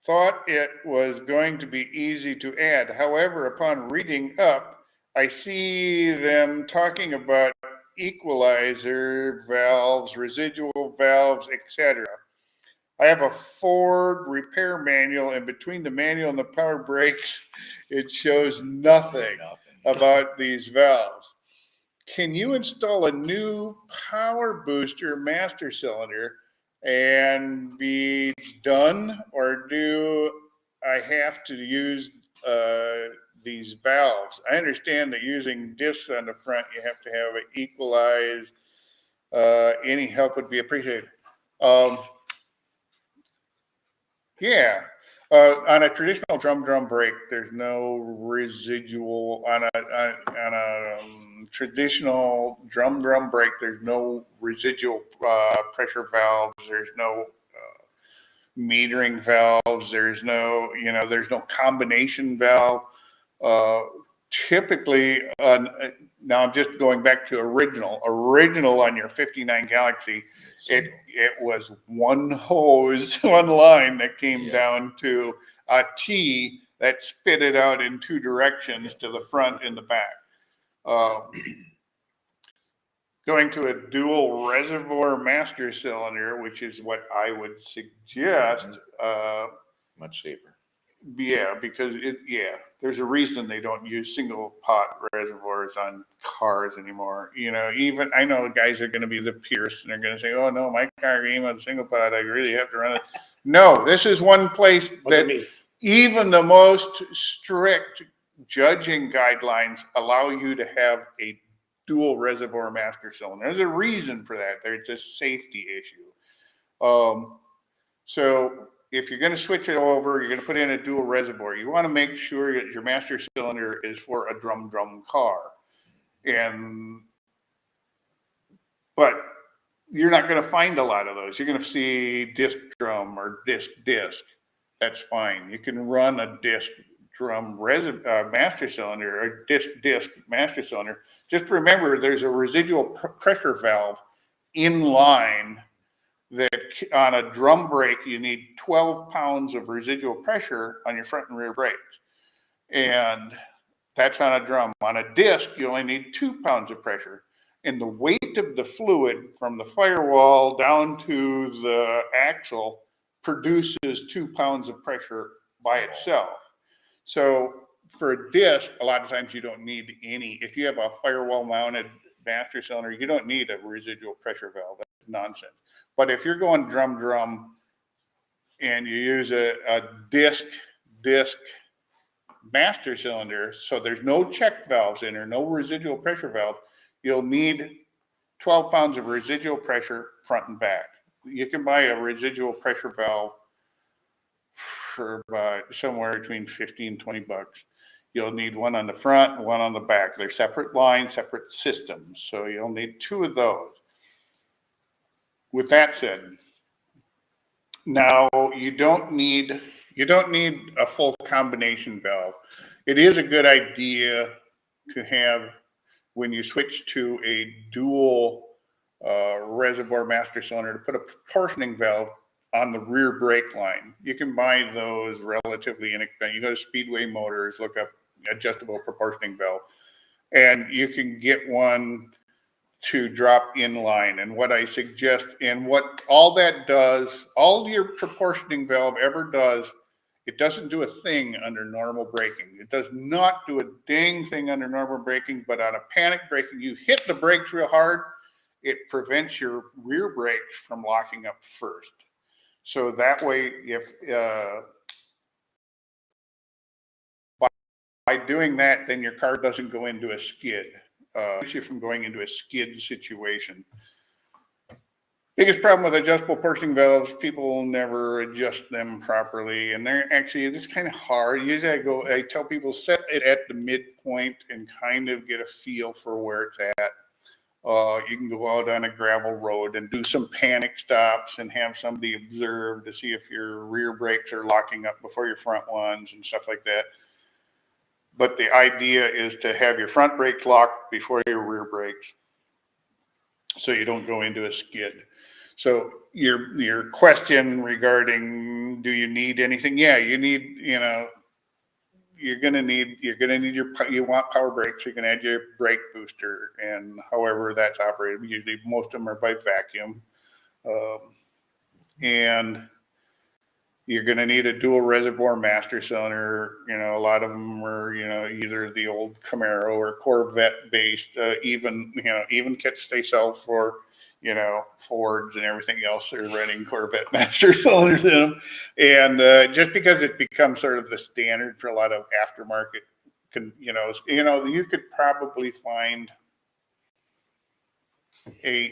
thought it was going to be easy to add. However, upon reading up, I see them talking about equalizer valves, residual valves, etc. I have a Ford repair manual, and between the manual and the power brakes, it shows nothing about these valves. Can you install a new power booster master cylinder and be done, or do I have to use these valves? I understand that using discs on the front, you have to have it equalized. Any help would be appreciated. Yeah. On a traditional drum brake, there's no residual. On a traditional drum brake, there's no residual pressure valves. There's no metering valves. There's no there's no combination valve. Typically, now I'm just going back to original on your 59 Galaxy. It was one hose, one line that came down to a T that spit it out in two directions to the front and the back. Going to a dual reservoir master cylinder, which is what I would suggest. Much safer. Yeah, because there's a reason they don't use single pot reservoirs on cars anymore. Even I know guys are going to be the purists and they're going to say, "Oh no, my car came on single pot. I really have to run it." No, this is one place that even the most strict judging guidelines allow you to have a dual reservoir master cylinder. There's a reason for that. There's a safety issue. So if you're going to switch it over, you're going to put in a dual reservoir. You want to make sure that your master cylinder is for a drum car. But you're not going to find a lot of those. You're going to see disc drum or disc. That's fine. You can run a disc drum master cylinder or disc master cylinder. Just remember, there's a residual pressure valve in line. That on a drum brake, you need 12 pounds of residual pressure on your front and rear brakes. And that's on a drum. On a disc, you only need 2 pounds of pressure. And the weight of the fluid from the firewall down to the axle produces 2 pounds of pressure by itself. So for a disc, a lot of times you don't need any. If you have a firewall mounted master cylinder, you don't need a residual pressure valve. That's nonsense. But if you're going drum and you use a disc master cylinder, so there's no check valves in there, no residual pressure valve, you'll need 12 pounds of residual pressure front and back. You can buy a residual pressure valve for about somewhere between 15 and 20 bucks. You'll need one on the front and one on the back. They're separate lines, separate systems. So you'll need 2 of those. With that said, now you don't need a full combination valve. It is a good idea to have, when you switch to a dual reservoir master cylinder, to put a proportioning valve on the rear brake line. You can buy those relatively inexpensive. You go to Speedway Motors, look up adjustable proportioning valve, and you can get one to drop in line. And what I suggest, and what all that does, all your proportioning valve ever does, it doesn't do a thing under normal braking. It does not do a dang thing under normal braking, but on a panic braking, you hit the brakes real hard, it prevents your rear brakes from locking up first. So that way, if by doing that, then your car doesn't go into a skid. Keeps you from going into a skid situation. Biggest problem with adjustable portioning valves, people never adjust them properly, and they're actually, it's kind of hard. Usually I tell people, set it at the midpoint and kind of get a feel for where it's at. You can go out on a gravel road and do some panic stops and have somebody observe to see if your rear brakes are locking up before your front ones and stuff like that. But the idea is to have your front brakes locked before your rear brakes, so you don't go into a skid. So your question regarding, do you need anything? Yeah, you need, you're gonna need you want power brakes. You can add your brake booster, and however that's operated. Usually, most of them are by vacuum, and you're going to need a dual reservoir master cylinder. A lot of them are, either the old Camaro or Corvette based, even kits they sell for, Fords and everything else. They're running Corvette master cylinders in them. And just because it becomes sort of the standard for a lot of aftermarket, you could probably find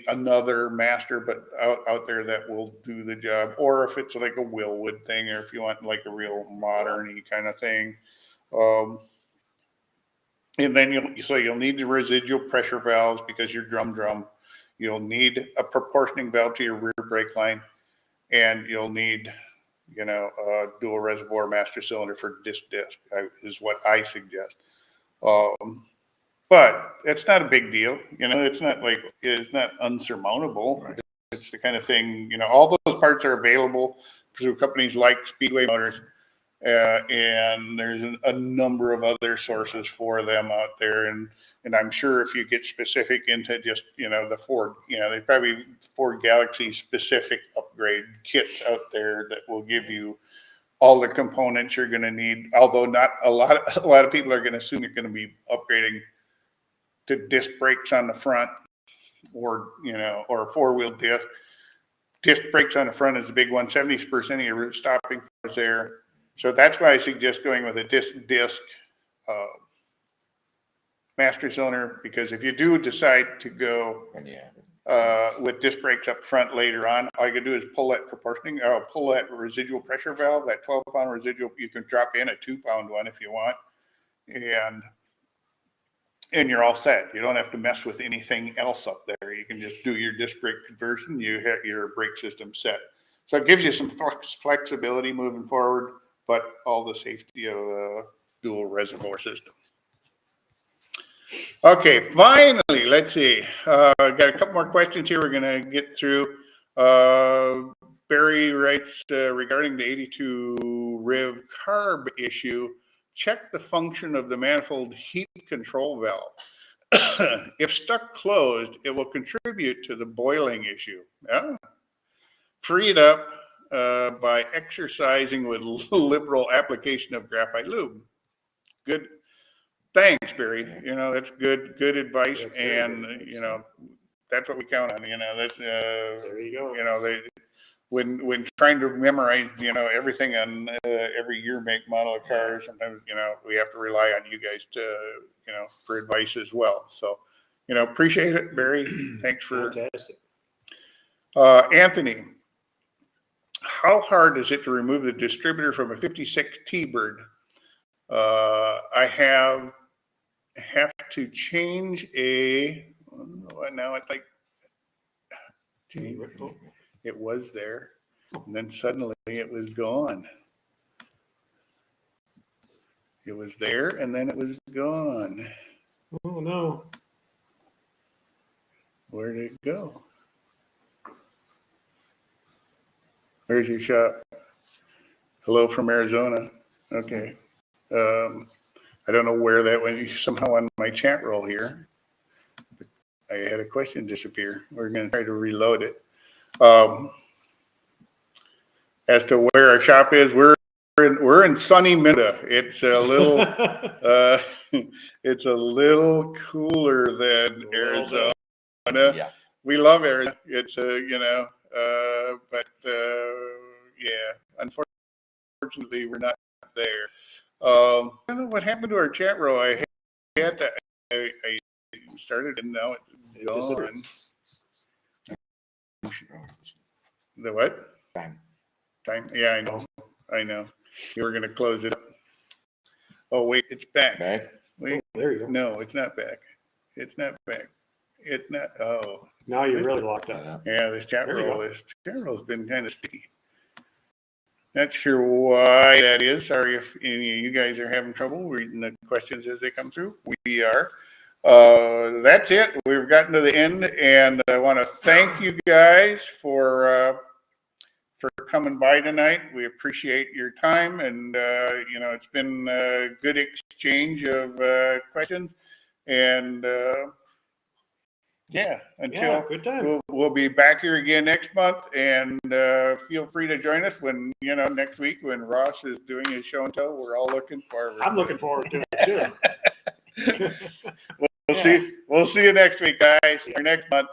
another master, but out there that will do the job. Or if it's like a Willwood thing, or if you want like a real modern-y kind of thing. And then you'll need the residual pressure valves because you're drum. You'll need a proportioning valve to your rear brake line, and you'll need, a dual reservoir master cylinder for disc is what I suggest. But it's not a big deal. It's not unsurmountable. Right. It's the kind of thing, all those parts are available through companies like Speedway Motors. And there's a number of other sources for them out there. And I'm sure if you get specific into just, the Ford, there's probably Ford Galaxy specific upgrade kits out there that will give you all the components you're going to need. Although not a lot of people are going to assume you're going to be upgrading to disc brakes on the front, or four-wheel disc brakes on the front is a big one. 70% of your stopping is there. So that's why I suggest going with a disc master cylinder, because if you do decide to go with disc brakes up front later on, all you can do is pull that residual pressure valve, that 12-pound residual. You can drop in a 2-pound one if you want, and you're all set. You don't have to mess with anything else up there. You can just do your disc brake conversion. You have your brake system set. So it gives you some flexibility moving forward, but all the safety of a dual reservoir system. Okay, finally, let's see. Got a couple more questions here we're going to get through. Barry writes, regarding the 82 Rev carb issue, check the function of the manifold heat control valve. If stuck closed, it will contribute to the boiling issue. Yeah. Free it up by exercising with liberal application of graphite lube. Good. thanks, Barry. You know, that's good advice. That's very And, good. you know, that's what we count on, you know, that's, There you go. you know, when trying to memorize, you know, everything on every year, make, model of cars, sometimes, you know, we have to rely on you guys to, you know, for advice as well. So, you know, appreciate it, Barry. Thanks for, Fantastic. Anthony. How hard is it to remove the distributor from a 56 T-Bird? I have to change now it's like, it was there, and then suddenly it was gone. It was there, and then it was gone. Oh, no. Where did it go? Where's your shop? Hello from Arizona. Okay. I don't know where that went. Somehow on my chat roll here, I had a question disappear. We're going to try to reload it. As to where our shop is, we're in sunny Minnesota. It's a little it's a little cooler than Arizona. Yeah. We love Arizona. It's you know, but yeah, unfortunately we're not there. I don't know what happened to our chat row. I started and now it's gone. The what? Time. Yeah, I know. You were gonna close it up. Oh wait, it's back. Okay. Wait, There you go. no, it's not back. It's not back. It's not. Oh, Now you're really locked up. yeah. This chat There you roll, go. this chat roll's been kind of sticky. Not sure why that is. Sorry if any of you guys are having trouble reading the questions as they come through. We are. That's it. We've gotten to the end, and I want to thank you guys for coming by tonight. We appreciate your time, and you know, it's been a good exchange of questions, and yeah, Yeah, good time. we'll be back here again next month, and feel free to join us when, you know, next week when Ross is doing his show and tell. We're all looking forward. I'm looking forward to it too. We'll see you next week, guys, or next month.